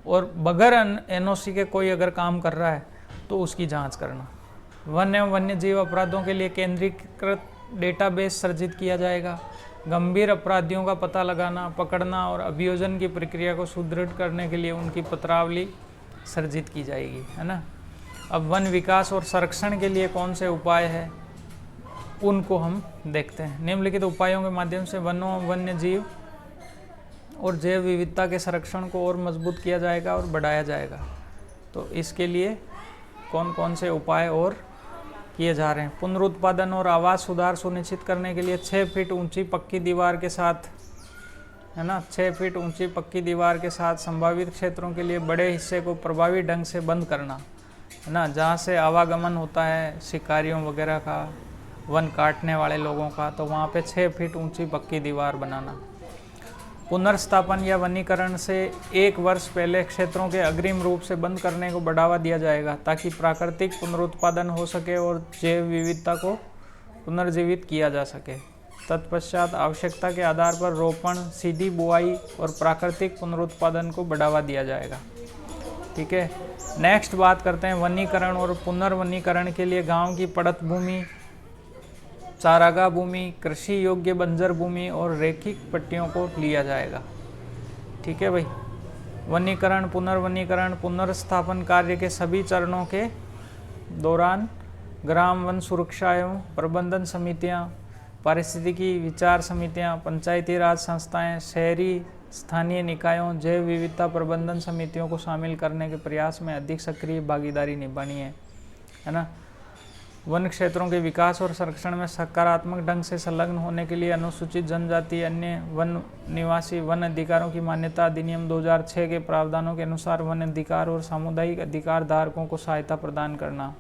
और बगैर एनओसी के कोई अगर काम कर रहा है तो उसकी जांच करना। वन एवं वन्य जीव अपराधों के लिए केंद्रीकृत डेटाबेस सर्जित किया जाएगा। गंभीर अपराधियों का पता लगाना, पकड़ना और अभियोजन की प्रक्रिया को सुदृढ़ करने के लिए उनकी पत्रावली सर्जित की जाएगी, है ना। अब वन विकास और संरक्षण के लिए कौन से उपाय हैं उनको हम देखते हैं। निम्नलिखित उपायों के माध्यम से वनों, वन्य जीव और जैव विविधता के संरक्षण को और मजबूत किया जाएगा और बढ़ाया जाएगा। तो इसके लिए कौन कौन से उपाय और किए जा रहे हैं। पुनरुत्पादन और आवास सुधार सुनिश्चित करने के लिए 6 फीट ऊंची पक्की दीवार के साथ, है ना, 6 फीट ऊंची पक्की दीवार के साथ संभावित क्षेत्रों के लिए बड़े हिस्से को प्रभावी ढंग से बंद करना, है ना, जहाँ से आवागमन होता है शिकारियों वगैरह का, वन काटने वाले लोगों का, तो वहाँ पे 6 फीट ऊंची पक्की दीवार बनाना। पुनर्स्थापन या वनीकरण से 1 वर्ष पहले क्षेत्रों के अग्रिम रूप से बंद करने को बढ़ावा दिया जाएगा ताकि प्राकृतिक पुनरुत्पादन हो सके और जैव विविधता को पुनर्जीवित किया जा सके। तत्पश्चात आवश्यकता के आधार पर रोपण, सीधी बुआई और प्राकृतिक पुनरुत्पादन को बढ़ावा दिया जाएगा। ठीक है, नेक्स्ट बात करते हैं वनीकरण और पुनर्वनीकरण के लिए गाँव की पड़त भूमि, चारागाह भूमि, कृषि योग्य बंजर भूमि और रैखिक पट्टियों को लिया जाएगा। ठीक है भाई, वनीकरण, पुनर्वनीकरण, पुनर्स्थापन कार्य के सभी चरणों के दौरान ग्राम वन सुरक्षा एवं प्रबंधन समितियां, पारिस्थितिकी विचार समितियां, पंचायती राज संस्थाएं, शहरी स्थानीय निकायों, जैव विविधता प्रबंधन समितियों को शामिल करने के प्रयास में अधिक सक्रिय भागीदारी निभानी है ना। वन क्षेत्रों के विकास और संरक्षण में सकारात्मक ढंग से संलग्न होने के लिए अनुसूचित जनजाति, अन्य वन निवासी वन अधिकारों की मान्यता अधिनियम 2006 के प्रावधानों के अनुसार वन अधिकार और सामुदायिक अधिकार धारकों को सहायता प्रदान करना,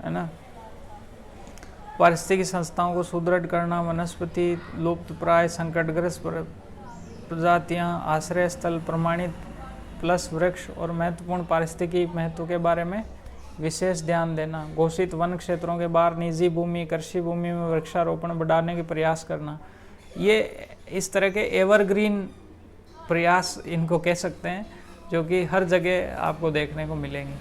है ना। पारिस्थितिकी संस्थाओं को सुदृढ़ करना, वनस्पति लुप्तप्राय संकटग्रस्त प्रजातियां, आश्रय स्थल प्रमाणित प्लस वृक्ष और महत्वपूर्ण पारिस्थितिकी महत्व के बारे में विशेष ध्यान देना। घोषित वन क्षेत्रों के बाहर निजी भूमि, कृषि भूमि में वृक्षारोपण बढ़ाने के प्रयास करना। ये इस तरह के एवरग्रीन प्रयास इनको कह सकते हैं, जो कि हर जगह आपको देखने को मिलेंगे।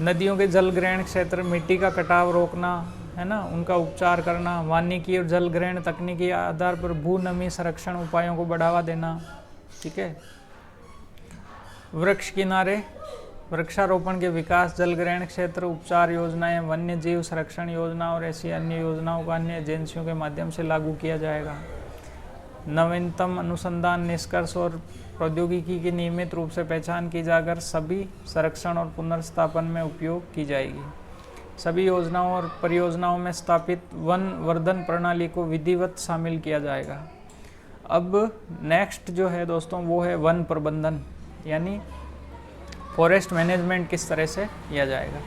नदियों के जल ग्रहण क्षेत्र, मिट्टी का कटाव रोकना, है ना, उनका उपचार करना। वानिकी और जल ग्रहण तकनीकी आधार पर भू नमी संरक्षण उपायों को बढ़ावा देना। ठीक है, वृक्ष किनारे, वृक्षारोपण के विकास, जल ग्रहण क्षेत्र उपचार योजनाएं, वन्य जीव संरक्षण योजना और ऐसी अन्य योजनाओं को अन्य एजेंसियों के माध्यम से लागू किया जाएगा। नवीनतम अनुसंधान निष्कर्ष और प्रौद्योगिकी की नियमित रूप से पहचान की जाकर सभी संरक्षण और पुनर्स्थापन में उपयोग की जाएगी। सभी योजनाओं और परियोजनाओं में स्थापित वन वर्धन प्रणाली को विधिवत शामिल किया जाएगा। अब नेक्स्ट जो है दोस्तों वो है वन प्रबंधन, यानी फॉरेस्ट मैनेजमेंट किस तरह से किया जाएगा।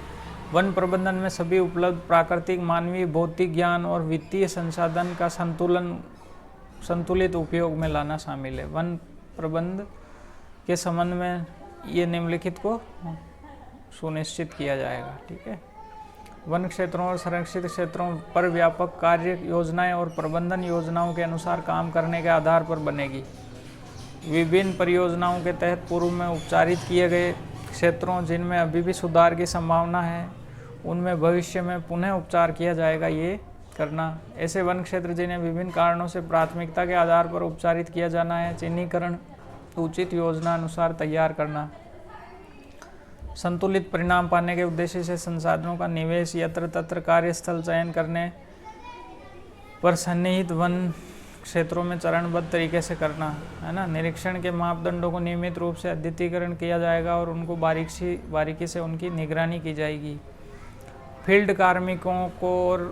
वन प्रबंधन में सभी उपलब्ध प्राकृतिक, मानवीय, भौतिक ज्ञान और वित्तीय संसाधन का संतुलित उपयोग में लाना शामिल है। वन प्रबंध के संबंध में ये निम्नलिखित को सुनिश्चित किया जाएगा। ठीक है, वन क्षेत्रों और संरक्षित क्षेत्रों पर व्यापक कार्य योजनाएं और प्रबंधन योजनाओं के अनुसार काम करने के आधार पर बनेगी। विभिन्न परियोजनाओं के तहत पूर्व में उपचारित किए गए क्षेत्रों जिनमें अभी भी सुधार की संभावना है, उनमें भविष्य में पुनः उपचार किया जाएगा, ये करना। ऐसे वन क्षेत्र जिन्हें विभिन्न कारणों से प्राथमिकता के आधार पर उपचारित किया जाना है, चिन्हीकरण उचित योजना अनुसार तैयार करना। संतुलित परिणाम पाने के उद्देश्य से संसाधनों का निवेश यत्र तत्र कार्यस्थल चयन करने पर सन्निहित वन क्षेत्रों में चरणबद्ध तरीके से करना, है ना। निरीक्षण के मापदंडों को नियमित रूप से अद्यतीकरण किया जाएगा और उनको बारीकी से उनकी निगरानी की जाएगी। फील्ड कार्मिकों को और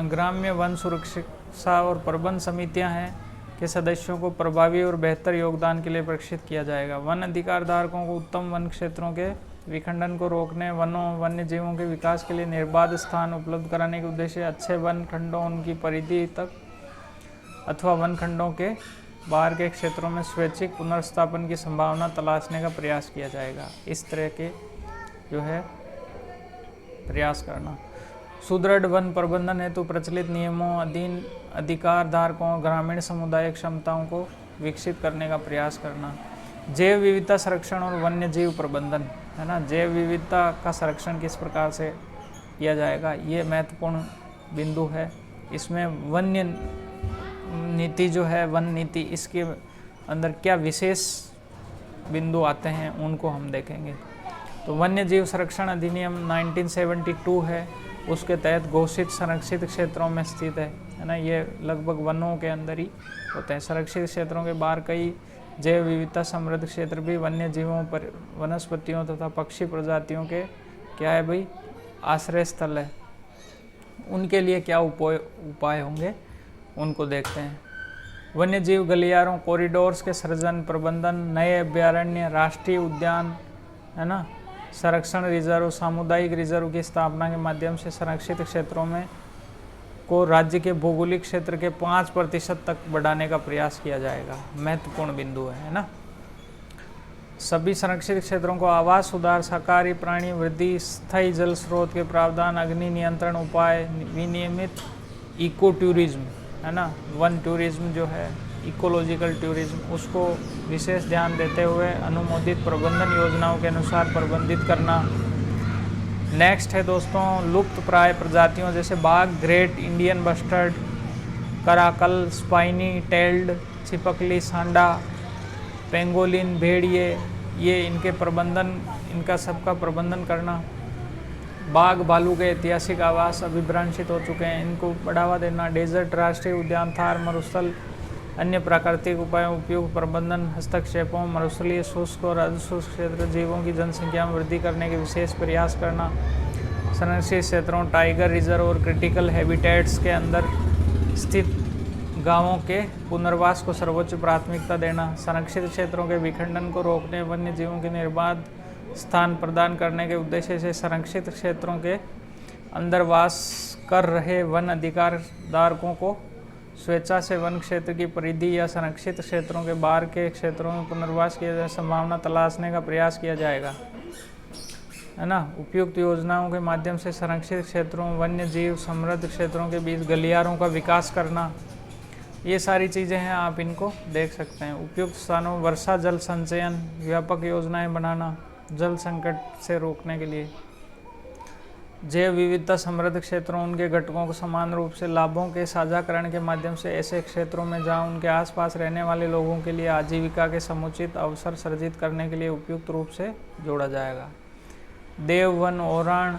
ग्राम्य वन सुरक्षा और प्रबंध समितियां हैं के सदस्यों को प्रभावी और बेहतर योगदान के लिए प्रशिक्षित किया जाएगा। वन अधिकार धारकों को उत्तम वन क्षेत्रों के विखंडन को रोकने, वनों वन्य जीवों के विकास के लिए निर्बाध स्थान उपलब्ध कराने के उद्देश्य अच्छे वन खंडों, उनकी परिधि तक अथवा वन खंडों के बाहर के क्षेत्रों में स्वैच्छिक पुनर्स्थापन की संभावना तलाशने का प्रयास किया जाएगा। इस तरह के जो है प्रयास करना। सुदृढ़ वन प्रबंधन हेतु प्रचलित नियमों अधीन अधिकार धारकों ग्रामीण समुदाय क्षमताओं को विकसित करने का प्रयास करना। जैव विविधता संरक्षण और वन्य जीव प्रबंधन, है ना। जैव विविधता का संरक्षण किस प्रकार से किया जाएगा, ये महत्वपूर्ण बिंदु है। इसमें वन्य नीति जो है, वन नीति, इसके अंदर क्या विशेष बिंदु आते हैं उनको हम देखेंगे। तो वन्य जीव संरक्षण अधिनियम 1972 है, उसके तहत घोषित संरक्षित क्षेत्रों में स्थित है ना। ये लगभग वनों के अंदर ही होते हैं। संरक्षित क्षेत्रों के बाहर कई जैव विविधता समृद्ध क्षेत्र भी वन्य जीवों पर वनस्पतियों तथा पक्षी प्रजातियों के क्या है भाई, आश्रय स्थल है। उनके लिए क्या उपाय होंगे उनको देखते हैं। वन्य जीव गलियारों, कॉरिडोर्स के सृजन प्रबंधन, नए अभयारण्य, राष्ट्रीय उद्यान, है ना, संरक्षण रिजर्व, सामुदायिक रिजर्व की स्थापना के माध्यम से संरक्षित क्षेत्रों में को राज्य के भौगोलिक क्षेत्र के 5% तक बढ़ाने का प्रयास किया जाएगा। महत्वपूर्ण बिंदु है ना। सभी संरक्षित क्षेत्रों को आवास सुधार, शाकाहारी प्राणी वृद्धि, स्थायी जल स्रोत के प्रावधान, अग्नि नियंत्रण उपाय, विनियमित इको टूरिज्म, है ना, वन टूरिज्म जो है, इकोलॉजिकल टूरिज्म, उसको विशेष ध्यान देते हुए अनुमोदित प्रबंधन योजनाओं के अनुसार प्रबंधित करना। नेक्स्ट है दोस्तों, लुप्त प्राय प्रजातियों जैसे बाघ, great Indian bustard, caracal, spiny tailed, छिपकली, सांडा, पेंगोलिन, भेड़िए, ये इनके प्रबंधन, इनका सबका प्रबंधन करना। बाघ भालू के ऐतिहासिक आवास अभिभ्रंशित हो चुके हैं, इनको बढ़ावा देना। डेजर्ट राष्ट्रीय उद्यान, थार मरुस्थल, अन्य प्राकृतिक उपायों उपयोग प्रबंधन, हस्तक्षेपों, मरुस्थलीय शुष्क और अर्धशुष्क क्षेत्र, जीवों की जनसंख्या में वृद्धि करने के विशेष प्रयास करना। संरक्षित क्षेत्रों, टाइगर रिजर्व और क्रिटिकल हैबिटेट्स के अंदर स्थित गांवों के पुनर्वास को सर्वोच्च प्राथमिकता देना। संरक्षित क्षेत्रों के विखंडन को रोकने, वन्य जीवों के निर्बाध स्थान प्रदान करने के उद्देश्य से संरक्षित क्षेत्रों के अंदर वास कर रहे वन अधिकार धारकों को स्वेच्छा से वन क्षेत्र की परिधि या संरक्षित क्षेत्रों के बाहर के क्षेत्रों में पुनर्वास किया जाए संभावना तलाशने का प्रयास किया जाएगा, है ना। उपयुक्त योजनाओं के माध्यम से संरक्षित क्षेत्रों, वन्य जीव समृद्ध क्षेत्रों के बीच गलियारों का विकास करना, ये सारी चीज़ें हैं, आप इनको देख सकते हैं। उपयुक्त स्थानों, वर्षा जल संचयन, व्यापक योजनाएं बनाना जल संकट से रोकने के लिए। जैव विविधता समृद्ध क्षेत्रों, उनके घटकों को समान रूप से लाभों के साझाकरण के माध्यम से ऐसे क्षेत्रों में जहां उनके आसपास रहने वाले लोगों के लिए आजीविका के समुचित अवसर सृजित करने के लिए उपयुक्त रूप से जोड़ा जाएगा। देववन, ओराण,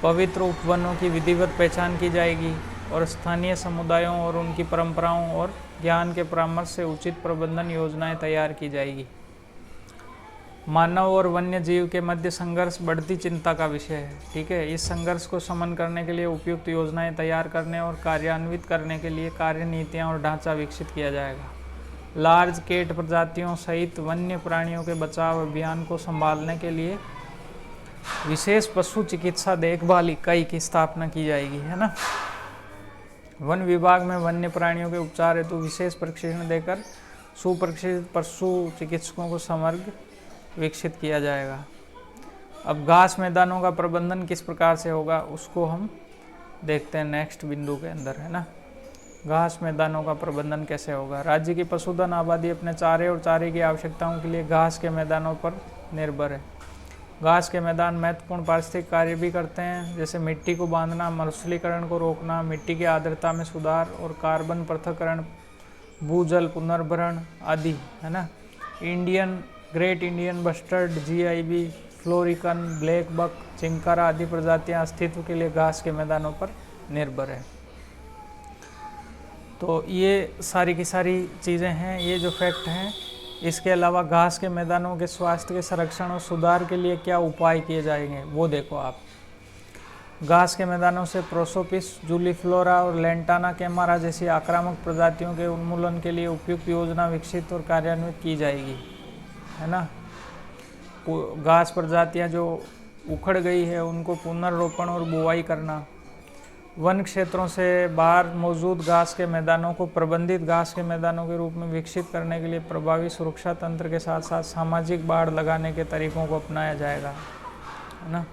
पवित्र उपवनों की विधिवत पहचान की जाएगी और स्थानीय समुदायों और उनकी परंपराओं और ज्ञान के परामर्श से उचित प्रबंधन योजनाएं तैयार की जाएगी। मानव और वन्य जीव के मध्य संघर्ष बढ़ती चिंता का विषय है, ठीक है। इस संघर्ष को शमन करने के लिए उपयुक्त योजनाएं तैयार करने और कार्यान्वित करने के लिए कार्यनीतियां और ढांचा विकसित किया जाएगा। लार्ज कैट प्रजातियों सहित वन्य प्राणियों के बचाव अभियान को संभालने के लिए विशेष पशु चिकित्सा देखभाल इकाई की स्थापना की जाएगी, है ना। वन विभाग में वन्य प्राणियों के उपचार हेतु विशेष प्रशिक्षण देकर सुप्रशिक्षित पशु चिकित्सकों को समग्र विकसित किया जाएगा। अब घास मैदानों का प्रबंधन किस प्रकार से होगा उसको हम देखते हैं नेक्स्ट बिंदु के अंदर, है ना। घास मैदानों का प्रबंधन कैसे होगा? राज्य की पशुधन आबादी अपने चारे और चारे की आवश्यकताओं के लिए घास के मैदानों पर निर्भर है। घास के मैदान महत्वपूर्ण पारिस्थितिक कार्य भी करते हैं, जैसे मिट्टी को बांधना, मरुस्थलीकरण को रोकना, मिट्टी की आर्द्रता में सुधार और कार्बन पृथक्करण, भूजल पुनर्भरण आदि, है ना। Great Indian bustard, GIB, florican, black buck, chinkara आदि प्रजातियां अस्तित्व के लिए घास के मैदानों पर निर्भर है। तो ये सारी की सारी चीज़ें हैं, ये जो फैक्ट हैं। इसके अलावा घास के मैदानों के स्वास्थ्य के संरक्षण और सुधार के लिए क्या उपाय किए जाएंगे वो देखो आप। घास के मैदानों से प्रोसोपिस, जूलीफ्लोरा और लेंटाना कैमारा जैसी आक्रामक प्रजातियों के उन्मूलन के लिए उपयुक्त योजना विकसित और कार्यान्वित की जाएगी, है ना। घास प्रजातियां जो उखड़ गई है उनको पुनर्रोपण और बुवाई करना। वन क्षेत्रों से बाहर मौजूद घास के मैदानों को प्रबंधित घास के मैदानों के रूप में विकसित करने के लिए प्रभावी सुरक्षा तंत्र के साथ साथ सामाजिक बाड़ लगाने के तरीकों को अपनाया जाएगा, है ना।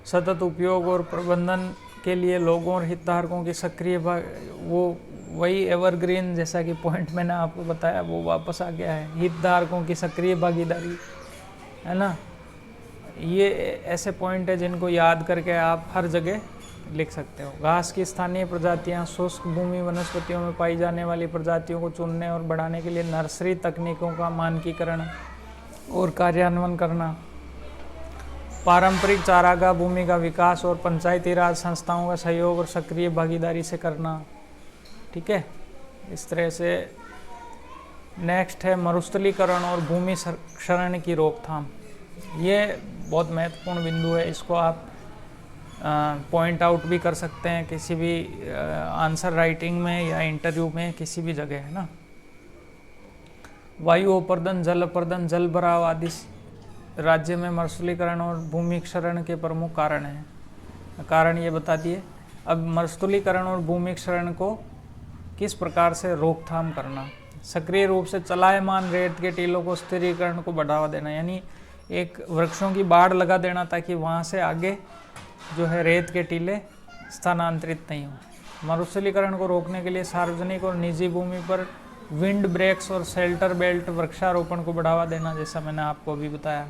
सतत उपयोग और प्रबंधन के लिए लोगों और हितधारकों की सक्रिय वही एवरग्रीन जैसा कि पॉइंट मैंने आपको बताया वो वापस आ गया है, हितधारकों की सक्रिय भागीदारी, है ना। ये ऐसे पॉइंट है जिनको याद करके आप हर जगह लिख सकते हो। घास की स्थानीय प्रजातियां, शुष्क भूमि वनस्पतियों में पाई जाने वाली प्रजातियों को चुनने और बढ़ाने के लिए नर्सरी तकनीकों का मानकीकरण और कार्यान्वयन करना। पारंपरिक चारागाह भूमि का विकास और पंचायती राज संस्थाओं का सहयोग और सक्रिय भागीदारी से करना, ठीक है। इस तरह से नेक्स्ट है मरुस्थलीकरण और भूमि क्षरण की रोकथाम। ये बहुत महत्वपूर्ण बिंदु है, इसको आप पॉइंट आउट भी कर सकते हैं किसी भी आंसर राइटिंग में या इंटरव्यू में, किसी भी जगह, है ना। वायु अपर्दन, जल अपर्दन, जल भराव आदि राज्य में मरुस्थलीकरण और भूमि क्षरण के प्रमुख कारण हैं। कारण ये बता दिए। अब मरुस्थलीकरण और भूमि क्षरण को किस प्रकार से रोकथाम करना। सक्रिय रूप से चलायमान रेत के टीलों को स्थिरीकरण को बढ़ावा देना, यानी एक वृक्षों की बाड़ लगा देना ताकि वहाँ से आगे जो है रेत के टीले स्थानांतरित नहीं हो। मरुस्थलीकरण को रोकने के लिए सार्वजनिक और निजी भूमि पर विंड ब्रेक्स और शेल्टर बेल्ट वृक्षारोपण को बढ़ावा देना, जैसा मैंने आपको अभी बताया।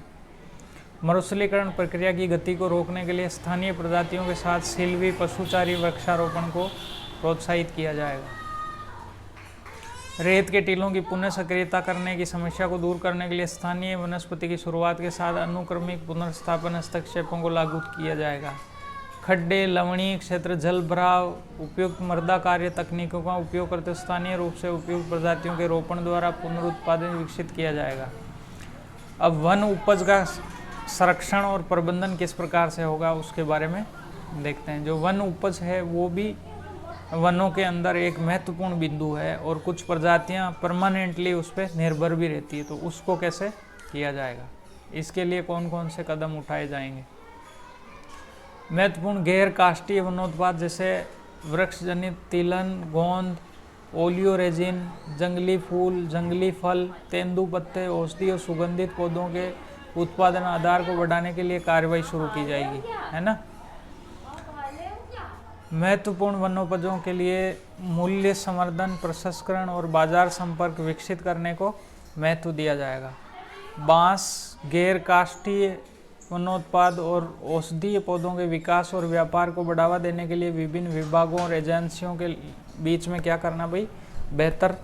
मरुस्थलीकरण प्रक्रिया की गति को रोकने के लिए स्थानीय प्रजातियों के साथ सिल्वी पशुचारी वृक्षारोपण को प्रोत्साहित किया जाएगा। रेत के टीलों की पुनः सक्रियता करने की समस्या को दूर करने के लिए स्थानीय वनस्पति की शुरुआत के साथ अनुक्रमिक पुनर्स्थापन हस्तक्षेपों को लागू किया जाएगा। खड्डे, लवणीय क्षेत्र, जल भराव, उपयुक्त मृदा कार्य तकनीकों का उपयोग करते स्थानीय रूप से उपयुक्त प्रजातियों के रोपण द्वारा पुनरुत्पादन विकसित किया जाएगा। अब वन उपज का संरक्षण और प्रबंधन किस प्रकार से होगा उसके बारे में देखते हैं। जो वन उपज है वो भी वनों के अंदर एक महत्वपूर्ण बिंदु है और कुछ प्रजातियां परमानेंटली उस पर निर्भर भी रहती है, तो उसको कैसे किया जाएगा, इसके लिए कौन कौन से कदम उठाए जाएंगे। महत्वपूर्ण गैर काष्ठीय वनोत्पाद जैसे वृक्षजनित तिलहन, गोंद, ओलियो रेजिन, जंगली फूल, जंगली फल, तेंदुपत्ते, औषधि और सुगंधित पौधों के उत्पादन आधार को बढ़ाने के लिए कार्रवाई शुरू की जाएगी, है ना। महत्वपूर्ण वनोपजों के लिए मूल्य संवर्धन, प्रसंस्करण और बाजार संपर्क विकसित करने को महत्व दिया जाएगा। बांस, गैर काष्ठीय वनोत्पाद और औषधीय पौधों के विकास और व्यापार को बढ़ावा देने के लिए विभिन्न विभागों और एजेंसियों के बीच में क्या करना भाई, बेहतर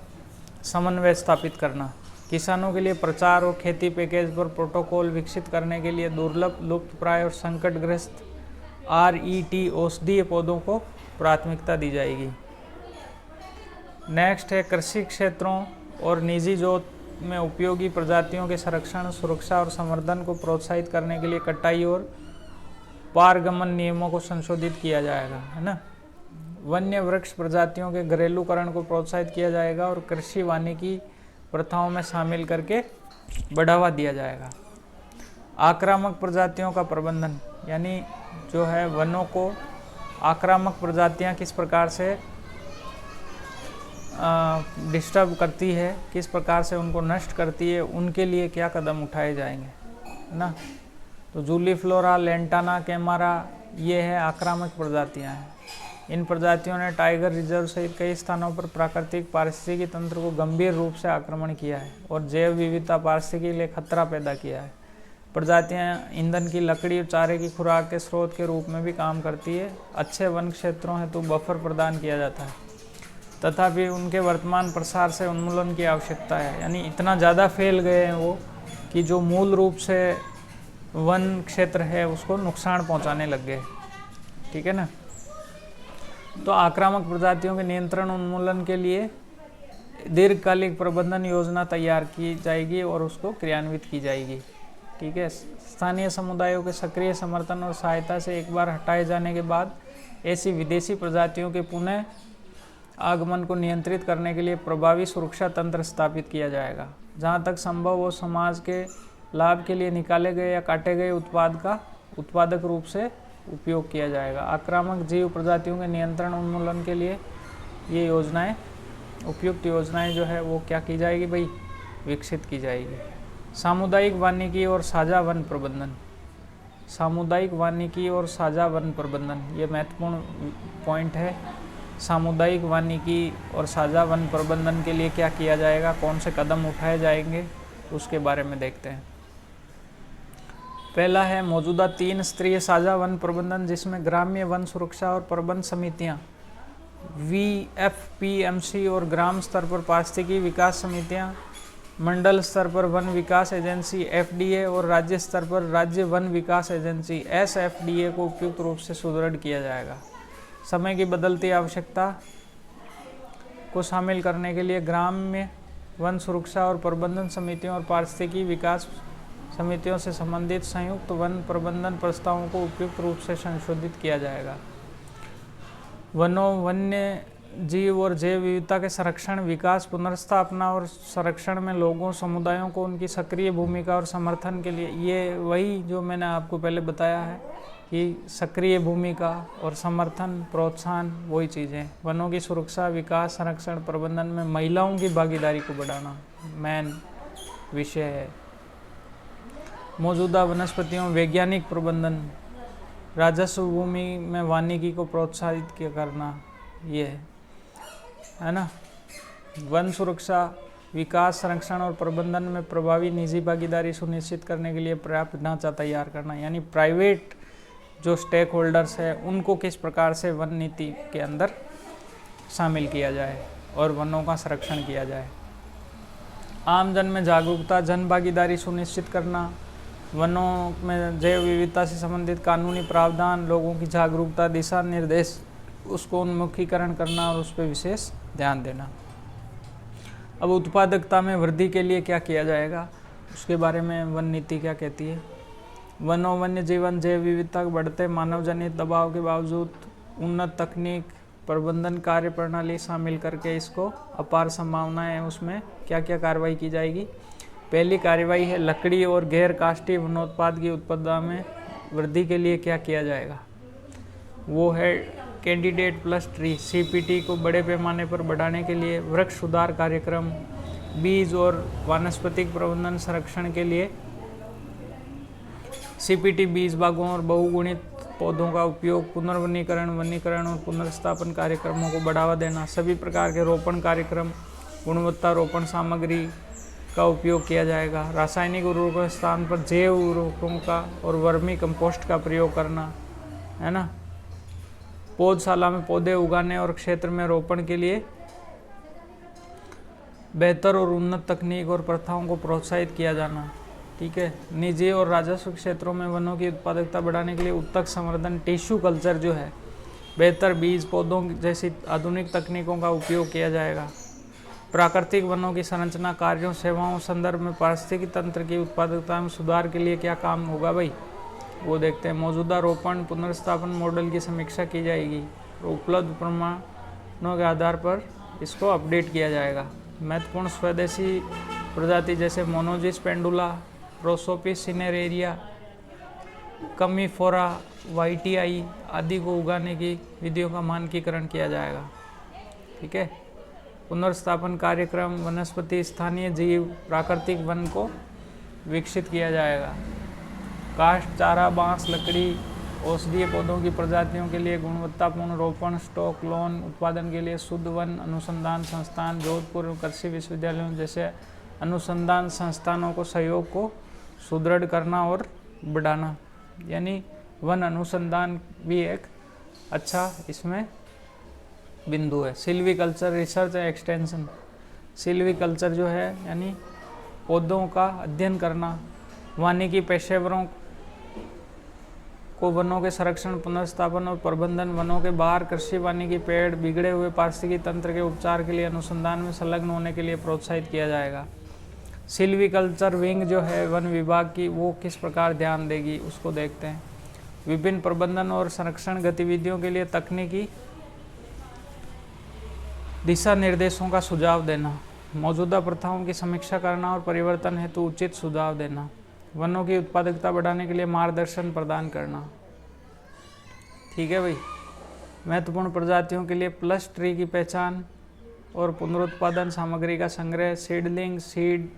समन्वय स्थापित करना। किसानों के लिए प्रचार और खेती पैकेज पर प्रोटोकॉल विकसित करने के लिए दुर्लभ, लुप्तप्राय और संकटग्रस्त RET औषधीय पौधों को प्राथमिकता दी जाएगी। नेक्स्ट है कृषि क्षेत्रों और निजी जोत में उपयोगी प्रजातियों के संरक्षण, सुरक्षा और संवर्धन को प्रोत्साहित करने के लिए कटाई और पारगमन नियमों को संशोधित किया जाएगा, है ना। वन्य वृक्ष प्रजातियों के घरेलूकरण को प्रोत्साहित किया जाएगा और कृषि वानिकी प्रथाओं में शामिल करके बढ़ावा दिया जाएगा। आक्रामक प्रजातियों का प्रबंधन, यानी जो है वनों को आक्रामक प्रजातियां किस प्रकार से डिस्टर्ब करती है, किस प्रकार से उनको नष्ट करती है, उनके लिए क्या कदम उठाए जाएंगे, है ना। तो जूलीफ्लोरा, लेंटाना कैमारा ये है आक्रामक प्रजातियां हैं। इन प्रजातियों ने टाइगर रिजर्व सहित कई स्थानों पर प्राकृतिक पारिस्थितिकी तंत्र को गंभीर रूप से आक्रमण किया है और जैव विविधता पारिस्थितिकी के लिए खतरा पैदा किया है। प्रजातियां ईंधन की लकड़ी और चारे की खुराक के स्रोत के रूप में भी काम करती है। अच्छे वन क्षेत्रों हेतु बफर प्रदान किया जाता है, तथापि उनके वर्तमान प्रसार से उन्मूलन की आवश्यकता है। यानी इतना ज़्यादा फैल गए हैं वो कि जो मूल रूप से वन क्षेत्र है उसको नुकसान पहुंचाने लग गए। ठीक है ना। तो आक्रामक प्रजातियों के नियंत्रण उन्मूलन के लिए दीर्घकालिक प्रबंधन योजना तैयार की जाएगी और उसको क्रियान्वित की जाएगी। ठीक है। स्थानीय समुदायों के सक्रिय समर्थन और सहायता से एक बार हटाए जाने के बाद ऐसी विदेशी प्रजातियों के पुनः आगमन को नियंत्रित करने के लिए प्रभावी सुरक्षा तंत्र स्थापित किया जाएगा। जहाँ तक संभव हो समाज के लाभ के लिए निकाले गए या काटे गए उत्पाद का उत्पादक रूप से उपयोग किया जाएगा। आक्रामक जीव प्रजातियों के नियंत्रण उन्मूलन के लिए ये योजनाएं, उपयुक्त योजनाएं जो है वो क्या की जाएगी भाई, विकसित की जाएगी। सामुदायिक वानिकी और साझा वन प्रबंधन। सामुदायिक वानिकी और साझा वन प्रबंधन ये महत्वपूर्ण पॉइंट है। सामुदायिक वानिकी और साझा वन प्रबंधन के लिए क्या किया जाएगा, कौन से कदम उठाए जाएंगे, उसके बारे में देखते हैं। पहला है मौजूदा 3 स्तरीय साझा वन प्रबंधन, जिसमें ग्राम्य वन सुरक्षा और प्रबंध समितियां VFPMC और ग्राम स्तर पर पारिस्थितिकी विकास समितियां, मंडल स्तर पर वन विकास एजेंसी FDA और राज्य स्तर पर राज्य वन विकास एजेंसी SFDA को उपयुक्त रूप से सुदृढ़ किया जाएगा। समय की बदलती आवश्यकता को शामिल करने के लिए ग्राम्य वन सुरक्षा और प्रबंधन समितियों और पारिस्थितिकी विकास समितियों से संबंधित संयुक्त वन प्रबंधन प्रस्तावों को उपयुक्त रूप से संशोधित किया जाएगा। वनों, वन्य जीव और जैव विविधता के संरक्षण, विकास, पुनर्स्थापना और संरक्षण में लोगों, समुदायों को उनकी सक्रिय भूमिका और समर्थन के लिए, ये वही जो मैंने आपको पहले बताया है कि सक्रिय भूमिका और समर्थन, प्रोत्साहन, वही चीज़ें। वनों की सुरक्षा, विकास, संरक्षण, प्रबंधन में महिलाओं की भागीदारी को बढ़ाना मेन विषय है। मौजूदा वनस्पतियों वैज्ञानिक प्रबंधन, राजस्व भूमि में वानिकी को प्रोत्साहित किया करना, ये है ना। वन सुरक्षा, विकास, संरक्षण और प्रबंधन में प्रभावी निजी भागीदारी सुनिश्चित करने के लिए पर्याप्त ढांचा तैयार करना, यानी प्राइवेट जो स्टेक होल्डर्स है उनको किस प्रकार से वन नीति के अंदर शामिल किया जाए और वनों का संरक्षण किया जाए। आम जन में जागरूकता, जन भागीदारी सुनिश्चित करना, वनों में जैव विविधता से संबंधित कानूनी प्रावधान, लोगों की जागरूकता, दिशा निर्देश, उसको उन्मुखीकरण करना और उस पर विशेष ध्यान देना। अब उत्पादकता में वृद्धि के लिए क्या किया जाएगा, उसके बारे में वन नीति क्या कहती है। वनों, वन्य जीवन, जैव विविधता के बढ़ते मानव जनित दबाव के बावजूद उन्नत तकनीक, प्रबंधन कार्य प्रणाली शामिल करके इसको अपार संभावनाएं, उसमें क्या क्या कार्रवाई की जाएगी। पहली कार्रवाई है लकड़ी और गैर काष्ठीय वनोत्पाद की उत्पादन में वृद्धि के लिए क्या किया जाएगा, वो है कैंडिडेट प्लस ट्री CPT को बड़े पैमाने पर बढ़ाने के लिए वृक्ष सुधार कार्यक्रम, बीज और वानस्पतिक प्रबंधन संरक्षण के लिए CPT बीज बागों और बहुगुणित पौधों का उपयोग, पुनर्वनीकरण, वनीकरण और पुनर्स्थापन कार्यक्रमों को बढ़ावा देना, सभी प्रकार के रोपण कार्यक्रम, गुणवत्ता रोपण सामग्री का उपयोग किया जाएगा। रासायनिक उर्वरकों के स्थान पर जैव उर्वरकों का और वर्मी कंपोस्ट का प्रयोग करना, है ना। पौधशाला में पौधे उगाने और क्षेत्र में रोपण के लिए बेहतर और उन्नत तकनीक और प्रथाओं को प्रोत्साहित किया जाना। ठीक है। निजी और राजस्व क्षेत्रों में वनों की उत्पादकता बढ़ाने के लिए उत्तक संवर्धन, टिश्यू कल्चर जो है, बेहतर बीज पौधों जैसी आधुनिक तकनीकों का उपयोग किया जाएगा। प्राकृतिक वनों की संरचना, कार्यों, सेवाओं संदर्भ में पारिस्थितिकी तंत्र की उत्पादकता में सुधार के लिए क्या काम होगा भाई, वो देखते हैं। मौजूदा रोपण पुनर्स्थापन मॉडल की समीक्षा की जाएगी और उपलब्ध प्रमाणों के आधार पर इसको अपडेट किया जाएगा। महत्वपूर्ण स्वदेशी प्रजाति जैसे मोनोजिस पेंडुला, प्रोसोपिस सिनेरेरिया, कमीफोरा, YTI आदि को उगाने की विधियों का मानकीकरण किया जाएगा। ठीक है। पुनर्स्थापन कार्यक्रम, वनस्पति, स्थानीय जीव, प्राकृतिक वन को विकसित किया जाएगा। काष्ठ, चारा, बांस, लकड़ी औषधीय पौधों की प्रजातियों के लिए गुणवत्तापूर्ण रोपण, स्टॉक लोन उत्पादन के लिए शुद्ध वन अनुसंधान संस्थान, जोधपुर कृषि विश्वविद्यालयों जैसे अनुसंधान संस्थानों को सहयोग को सुदृढ़ करना और बढ़ाना। यानी वन अनुसंधान भी एक अच्छा इसमें बिंदु है। Silviculture research and extension, silviculture जो है यानी पौधों का अध्ययन करना, वानिकी पेशेवरों को वनों के संरक्षण, पुनर्स्थापन और प्रबंधन, वनों के बाहर कृषि वानिकी, पेड़, बिगड़े हुए पारिस्थितिकी तंत्र के उपचार के लिए अनुसंधान में संलग्न होने के लिए प्रोत्साहित किया जाएगा। सिल्वीकल्चर विंग जो है वन विभाग की, वो किस प्रकार ध्यान देगी उसको देखते हैं। विभिन्न प्रबंधन और संरक्षण गतिविधियों के लिए तकनीकी दिशा निर्देशों का सुझाव देना, मौजूदा प्रथाओं की समीक्षा करना और परिवर्तन हेतु उचित सुझाव देना, वनों की उत्पादकता बढ़ाने के लिए मार्गदर्शन प्रदान करना। ठीक है भाई। महत्वपूर्ण प्रजातियों के लिए प्लस ट्री की पहचान और पुनरुत्पादन, सामग्री का संग्रह, सीडलिंग, सीड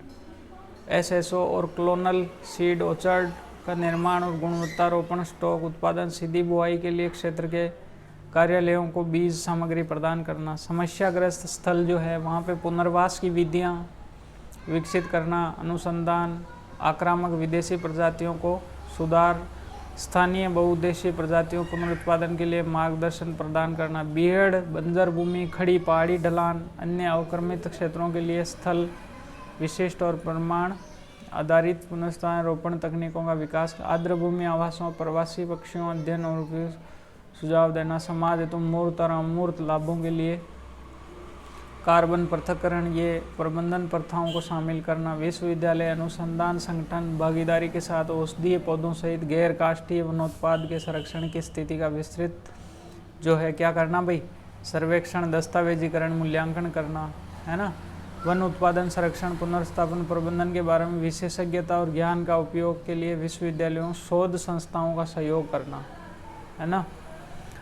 एसएसओ और क्लोनल सीड ऑर्चर्ड का निर्माण और गुणवत्तारोपण, स्टॉक उत्पादन, सीधी बुआई के लिए क्षेत्र के कार्यालयों को बीज सामग्री प्रदान करना, समस्याग्रस्त स्थल जो है वहाँ पे पुनर्वास की विधियाँ विकसित करना, अनुसंधान, आक्रामक विदेशी प्रजातियों को सुधार, स्थानीय बहुउद्देशीय प्रजातियों पुनरुत्पादन के लिए मार्गदर्शन प्रदान करना, बीहड़, बंजर भूमि, खड़ी पहाड़ी ढलान, अन्य अवक्रमित क्षेत्रों के लिए स्थल विशिष्ट और प्रमाण आधारित पुनर्स्थान रोपण तकनीकों का विकास, आर्द्र भूमि आवासों, प्रवासी पक्षियों अध्ययन और सुझाव देना, समाज हेतु मूर्त और अमूर्त लाभों के लिए कार्बन पृथक्करण, ये प्रबंधन प्रथाओं को शामिल करना, विश्वविद्यालय अनुसंधान संगठन भागीदारी के साथ औषधीय पौधों सहित गैर काष्ठीय वनोत्पाद के संरक्षण की स्थिति का विस्तृत जो है क्या करना भाई, सर्वेक्षण, दस्तावेजीकरण, मूल्यांकन करना, है ना। वन उत्पादन, संरक्षण, पुनर्स्थापन, प्रबंधन के बारे में विशेषज्ञता और ज्ञान का उपयोग के लिए विश्वविद्यालयों, शोध संस्थाओं का सहयोग करना, है ना।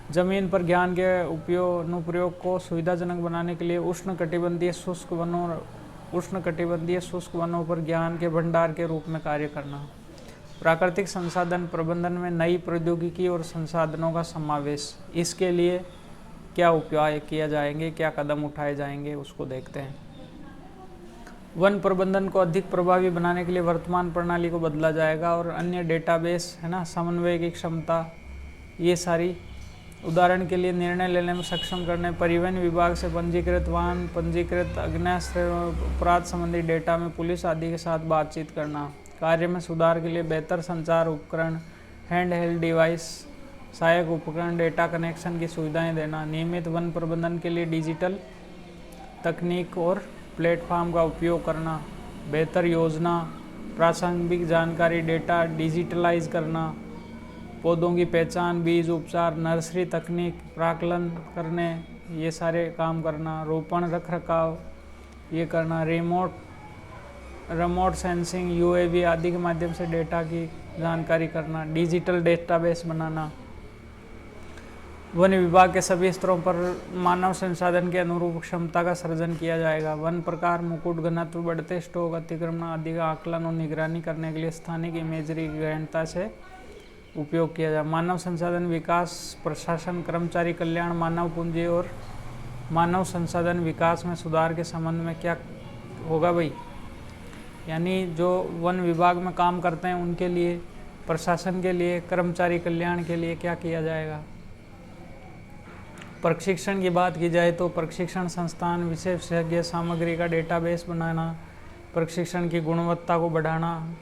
जमीन पर ज्ञान के अनुप्रयोग को सुविधाजनक बनाने के लिए उष्णकटिबंधीय शुष्क वनों पर ज्ञान के भंडार के रूप में कार्य करना, प्राकृतिक संसाधन प्रबंधन में नई प्रौद्योगिकी और संसाधनों का समावेश, इसके लिए क्या उपाय किया जाएंगे, क्या कदम उठाए जाएंगे उसको देखते हैं। वन प्रबंधन को अधिक प्रभावी बनाने के लिए वर्तमान प्रणाली को बदला जाएगा और अन्य डेटाबेस, है ना, समन्वय की क्षमता, ये सारी, उदाहरण के लिए निर्णय लेने में सक्षम करने, परिवहन विभाग से पंजीकृत वाहन, पंजीकृत अग्नेयास्त्र अपराध संबंधी डेटा में पुलिस आदि के साथ बातचीत करना, कार्य में सुधार के लिए बेहतर संचार उपकरण, हैंड हेल्ड डिवाइस, सहायक उपकरण, डेटा कनेक्शन की सुविधाएं देना, नियमित वन प्रबंधन के लिए डिजिटल तकनीक और प्लेटफॉर्म का उपयोग करना, बेहतर योजना, प्रासंगिक जानकारी डेटा डिजिटलाइज करना, पौधों की पहचान, बीज उपचार, नर्सरी तकनीक, प्राकलन करने, ये सारे काम करना, रोपण रख रखाव ये करना, रिमोट सेंसिंग, यूएवी आदि के माध्यम से डेटा की जानकारी करना, डिजिटल डेटाबेस बनाना। वन विभाग के सभी स्तरों पर मानव संसाधन के अनुरूप क्षमता का सृजन किया जाएगा। वन प्रकार, मुकुट, घनत्व, बढ़ते स्टॉक, अतिक्रमण आदि का आकलन और निगरानी करने के लिए स्थानिक इमेजरी की गहनता से उपयोग किया जाए। मानव संसाधन विकास, प्रशासन, कर्मचारी कल्याण, मानव पूंजी और मानव संसाधन विकास में सुधार के संबंध में क्या होगा भाई, यानी जो वन विभाग में काम करते हैं उनके लिए, प्रशासन के लिए, कर्मचारी कल्याण के लिए क्या किया जाएगा। प्रशिक्षण की बात की जाए तो प्रशिक्षण संस्थान, विशेषज्ञ सामग्री का डेटाबेस बनाना, प्रशिक्षण की गुणवत्ता को बढ़ाना,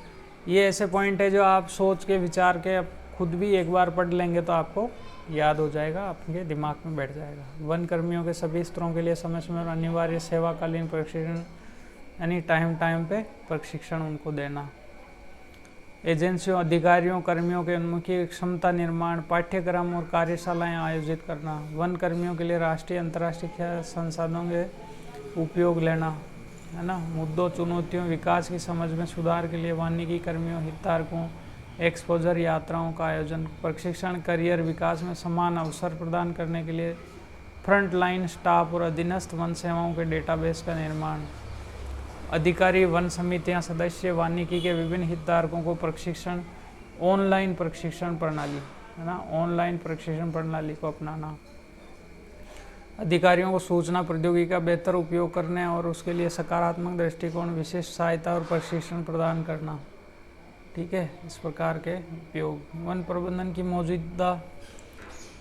ये ऐसे पॉइंट है जो आप सोच के विचार के खुद भी एक बार पढ़ लेंगे तो आपको याद हो जाएगा, आपके दिमाग में बैठ जाएगा। वन कर्मियों के सभी स्तरों के लिए समय समय पर अनिवार्य सेवाकालीन प्रशिक्षण, यानी टाइम पे प्रशिक्षण उनको देना। एजेंसियों, अधिकारियों, कर्मियों के उन्मुखी क्षमता निर्माण, पाठ्यक्रम और कार्यशालाएं आयोजित करना। वन कर्मियों के लिए राष्ट्रीय अंतर्राष्ट्रीय संसाधनों के उपयोग लेना, है ना। मुद्दों, चुनौतियों, विकास की समझ में सुधार के लिए वानिकी कर्मियों, हितधारकों, एक्सपोजर यात्राओं का आयोजन। प्रशिक्षण, करियर विकास में समान अवसर प्रदान करने के लिए फ्रंट लाइन स्टाफ और अधीनस्थ वन सेवाओं के डेटाबेस का निर्माण। अधिकारी, वन समितियां, सदस्य, वानिकी के विभिन्न हितधारकों को प्रशिक्षण, ऑनलाइन प्रशिक्षण प्रणाली, है ना। ऑनलाइन प्रशिक्षण प्रणाली को अपनाना, अधिकारियों को सूचना प्रौद्योगिकी का बेहतर उपयोग करने और उसके लिए सकारात्मक दृष्टिकोण, विशेष सहायता और प्रशिक्षण प्रदान करना। ठीक है, इस प्रकार के उपयोग। वन प्रबंधन की मौजूदा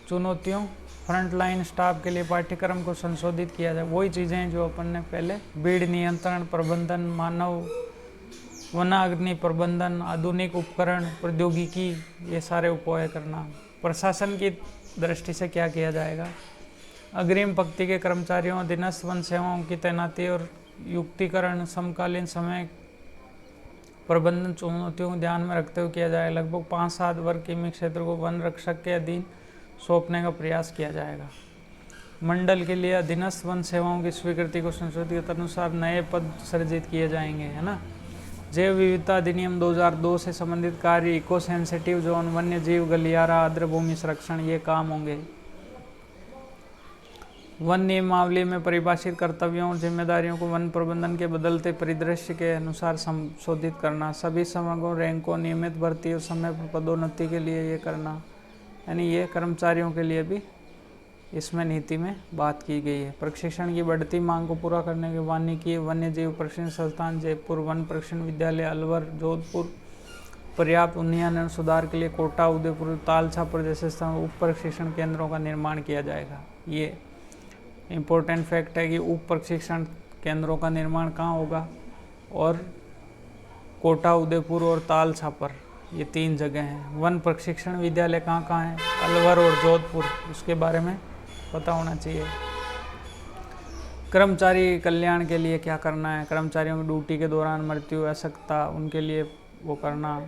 चुनौतियों, फ्रंटलाइन स्टाफ के लिए पाठ्यक्रम को संशोधित किया जाए। वही चीज़ें हैं जो अपन ने पहले, भीड़ नियंत्रण प्रबंधन, मानव वनाग्नि प्रबंधन, आधुनिक उपकरण प्रौद्योगिकी, ये सारे उपाय करना। प्रशासन की दृष्टि से क्या किया जाएगा, अग्रिम पंक्ति के कर्मचारियों, अधीनस्थ वन सेवाओं की तैनाती और युक्तिकरण, समकालीन समय प्रबंधन चुनौतियों को ध्यान में रखते हुए किया जाए। लगभग 5-7 वर्ग किमी क्षेत्र को वन रक्षक के अधीन सौंपने का प्रयास किया जाएगा। मंडल के लिए अधीनस्थ वन सेवाओं की स्वीकृति को संशोधित अनुसार नए पद सृजित किए जाएंगे, है ना। जैव विविधता अधिनियम 2002 से संबंधित कार्य, इको सेंसिटिव जोन, वन्य जीव गलियारा, आर्द्र भूमि संरक्षण, ये काम होंगे। वन नियमावली में परिभाषित कर्तव्यों और जिम्मेदारियों को वन प्रबंधन के बदलते परिदृश्य के अनुसार संशोधित करना। सभी समूहों, रैंकों, नियमित भर्ती और समय पर पदोन्नति के लिए ये करना, यानी ये कर्मचारियों के लिए भी इसमें नीति में बात की गई है। प्रशिक्षण की बढ़ती मांग को पूरा करने के वानिकी वन्य जीव प्रशिक्षण संस्थान जयपुर, वन प्रशिक्षण विद्यालय अलवर, जोधपुर, पर्याप्त उन्नयन सुधार के लिए कोटा, उदयपुर, ताल छापर जैसे स्थान उप प्रशिक्षण केंद्रों का निर्माण किया जाएगा। ये इम्पोर्टेंट फैक्ट है कि उप प्रशिक्षण केंद्रों का निर्माण कहाँ होगा, और कोटा, उदयपुर और ताल छापर, ये 3 जगह हैं। वन प्रशिक्षण विद्यालय कहाँ कहाँ है, अलवर और जोधपुर, उसके बारे में पता होना चाहिए। कर्मचारी कल्याण के लिए क्या करना है, कर्मचारियों की ड्यूटी के दौरान मृत्यु, अशक्तता, उनके लिए वो करना,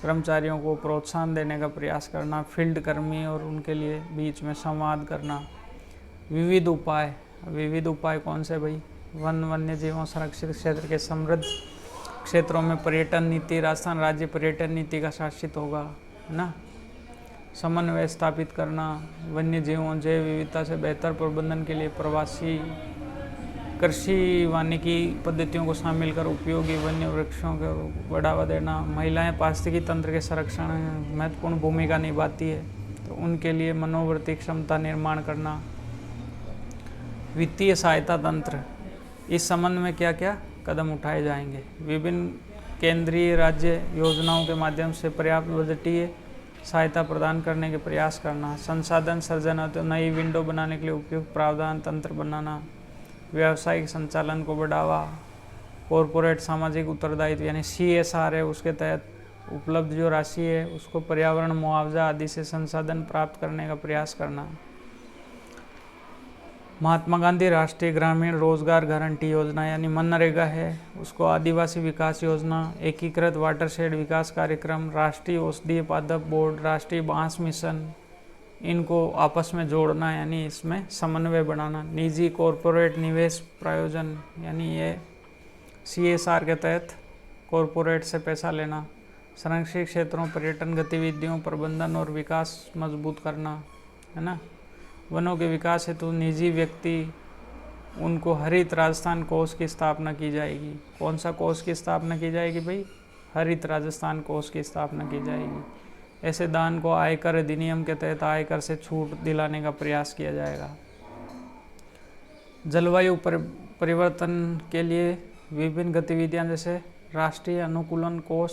कर्मचारियों को प्रोत्साहन देने का प्रयास करना, फील्ड कर्मी और उनके लिए बीच में संवाद करना। विविध उपाय कौन से भाई, वन्य जीवों संरक्षित क्षेत्र के समृद्ध क्षेत्रों में पर्यटन नीति, राजस्थान राज्य पर्यटन नीति का शासित होगा, है ना। समन्वय स्थापित करना, वन्य जीवों जैव विविधता से बेहतर प्रबंधन के लिए प्रवासी कृषि वानिकी पद्धतियों को शामिल कर उपयोगी वन्य वृक्षों को बढ़ावा देना। महिलाएं पारिस्थितिकी तंत्र के संरक्षण में महत्वपूर्ण भूमिका निभाती है, तो उनके लिए मनोवृत्ति क्षमता निर्माण करना। वित्तीय सहायता तंत्र, इस संबंध में क्या क्या कदम उठाए जाएंगे, विभिन्न केंद्रीय राज्य योजनाओं के माध्यम से पर्याप्त बजटीय सहायता प्रदान करने के प्रयास करना। संसाधन सृजन, तो नई विंडो बनाने के लिए उपयुक्त प्रावधान तंत्र बनाना। व्यावसायिक संचालन को बढ़ावा, कॉरपोरेट सामाजिक उत्तरदायित्व यानी CSR है, उसके तहत उपलब्ध जो राशि है उसको पर्यावरण मुआवजा आदि से संसाधन प्राप्त करने का प्रयास करना। महात्मा गांधी राष्ट्रीय ग्रामीण रोजगार गारंटी योजना यानी मनरेगा है, उसको आदिवासी विकास योजना, एकीकृत वाटरशेड विकास कार्यक्रम, राष्ट्रीय औषधीय पादप बोर्ड, राष्ट्रीय बांस मिशन, इनको आपस में जोड़ना यानी इसमें समन्वय बनाना। निजी कॉरपोरेट निवेश प्रायोजन यानी ये CSR के तहत कॉरपोरेट से पैसा लेना। संरक्षित क्षेत्रों पर्यटन गतिविधियों प्रबंधन और विकास मजबूत करना, है ना। वनों के विकास हेतु निजी व्यक्ति उनको हरित राजस्थान कोष की स्थापना की जाएगी। कौन सा कोष की स्थापना की जाएगी भाई, हरित राजस्थान कोष की स्थापना की जाएगी। ऐसे दान को आयकर अधिनियम के तहत आयकर से छूट दिलाने का प्रयास किया जाएगा। जलवायु परिवर्तन के लिए विभिन्न गतिविधियां जैसे राष्ट्रीय अनुकूलन कोष,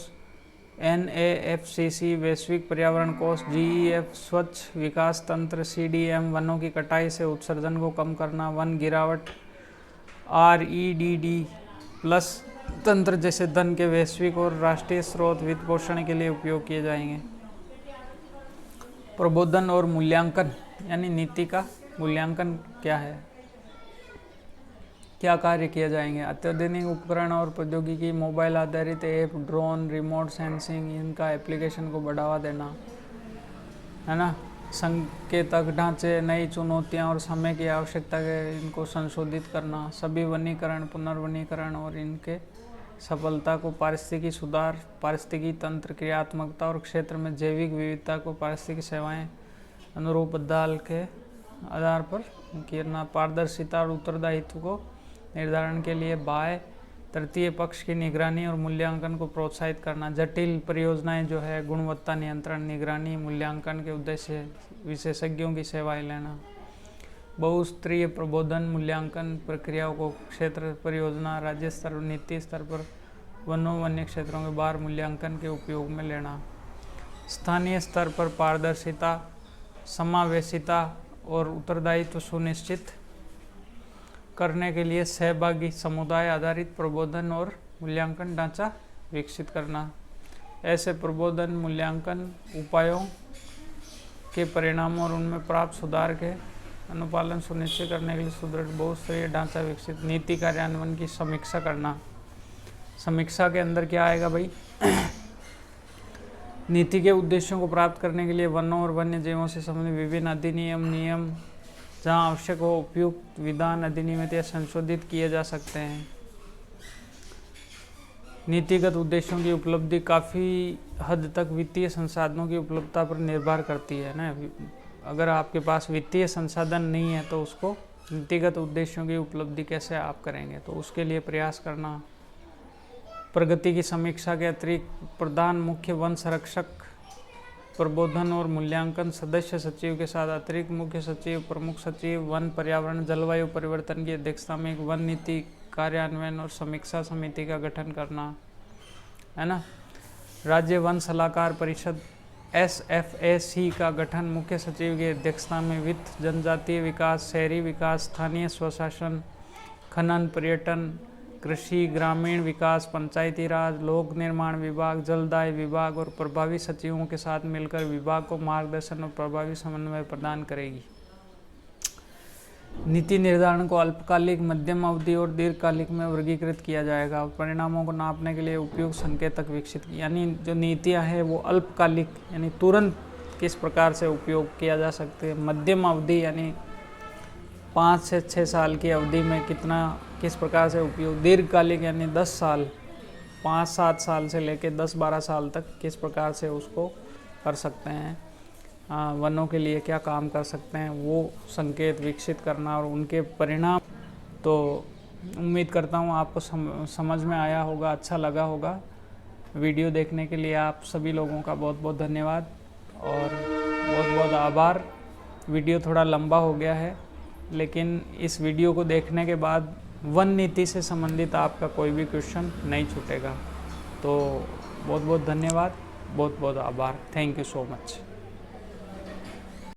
NAFCC वैश्विक पर्यावरण कोष, GEF स्वच्छ विकास तंत्र, CDM वनों की कटाई से उत्सर्जन को कम करना, वन गिरावट, REDD+ तंत्र जैसे धन के वैश्विक और राष्ट्रीय स्रोत वित्त पोषण के लिए उपयोग किए जाएंगे। प्रबोधन और मूल्यांकन यानी नीति का मूल्यांकन क्या है, क्या कार्य किए जाएंगे। अत्याधुनिक उपकरण और प्रौद्योगिकी, मोबाइल आधारित ऐप, ड्रोन, रिमोट सेंसिंग, इनका एप्लीकेशन को बढ़ावा देना, है ना। संकेतक ढांचे, नई चुनौतियां और समय की आवश्यकता के इनको संशोधित करना। सभी वनीकरण, पुनर्वनीकरण और इनके सफलता को पारिस्थितिकी सुधार, पारिस्थितिकी तंत्र क्रियात्मकता और क्षेत्र में जैविक विविधता को पारिस्थितिकी सेवाएं अनुरूप बदलाव के आधार पर करना। पारदर्शिता और उत्तरदायित्व को निर्धारण के लिए बाय तृतीय पक्ष की निगरानी और मूल्यांकन को प्रोत्साहित करना। जटिल परियोजनाएं जो है गुणवत्ता नियंत्रण, निगरानी, मूल्यांकन के उद्देश्य विशेषज्ञों की सेवाएं लेना। बहुस्तरीय प्रबोधन मूल्यांकन प्रक्रियाओं को क्षेत्र परियोजना, राज्य स्तर, नीति स्तर पर वन्य क्षेत्रों के बाहर मूल्यांकन के उपयोग में लेना। स्थानीय स्तर पर पारदर्शिता, समावेशिता और उत्तरदायित्व सुनिश्चित करने के लिए सहभागी समुदाय आधारित प्रबोधन और मूल्यांकन ढांचा विकसित करना। ऐसे प्रबोधन मूल्यांकन उपायों के परिणामों और उनमें प्राप्त सुधार के अनुपालन सुनिश्चित करने के लिए सुदृढ़ बहुस्तरीय ढांचा विकसित। नीति कार्यान्वयन की समीक्षा करना। समीक्षा के अंदर क्या आएगा भाई? नीति के उद्देश्यों को प्राप्त करने के लिए वनों और वन्य जीवों से संबंधित विभिन्न अधिनियम, नियम जहाँ आवश्यक हो उपयुक्त विधान अधिनियमित या संशोधित किए जा सकते हैं। नीतिगत उद्देश्यों की उपलब्धि काफ़ी हद तक वित्तीय संसाधनों की उपलब्धता पर निर्भर करती है ना। अगर आपके पास वित्तीय संसाधन नहीं है तो उसको नीतिगत उद्देश्यों की उपलब्धि कैसे आप करेंगे, तो उसके लिए प्रयास करना। प्रगति की समीक्षा के अतिरिक्त प्रधान मुख्य वन संरक्षक प्रबोधन और मूल्यांकन सदस्य सचिव के साथ अतिरिक्त मुख्य सचिव, प्रमुख सचिव, वन, पर्यावरण, जलवायु परिवर्तन की अध्यक्षता में एक वन नीति कार्यान्वयन और समीक्षा समिति का गठन करना, है ना। राज्य वन सलाहकार परिषद SFAC का गठन मुख्य सचिव की अध्यक्षता में वित्त, जनजातीय विकास, शहरी विकास, स्थानीय स्वशासन, खनन, पर्यटन, कृषि, ग्रामीण विकास, पंचायती राज, लोक निर्माण विभाग, जलदाय विभाग और प्रभावी सचिवों के साथ मिलकर विभाग को मार्गदर्शन और प्रभावी समन्वय प्रदान करेगी। नीति निर्धारण को अल्पकालिक, मध्यम अवधि और दीर्घकालिक में वर्गीकृत किया जाएगा। परिणामों को नापने के लिए उपयुक्त संकेतक विकसित, यानी जो नीतियां हैं वो अल्पकालिक यानी तुरंत किस प्रकार से उपयोग किया जा सकते हैं, मध्यम अवधि यानी 5 से 6 साल की अवधि में किस प्रकार से उपयोग, दीर्घकालिक यानी 10 साल, 5-7 साल से लेकर 10-12 साल तक किस प्रकार से उसको कर सकते हैं, वनों के लिए क्या काम कर सकते हैं, वो संकेत विकसित करना और उनके परिणाम। तो उम्मीद करता हूँ आपको समझ में आया होगा, अच्छा लगा होगा। वीडियो देखने के लिए आप सभी लोगों का बहुत बहुत धन्यवाद और बहुत बहुत आभार। वीडियो थोड़ा लंबा हो गया है, लेकिन इस वीडियो को देखने के बाद वन नीति से संबंधित आपका कोई भी क्वेश्चन नहीं छूटेगा। तो बहुत बहुत धन्यवाद, बहुत बहुत आभार। Thank you so much.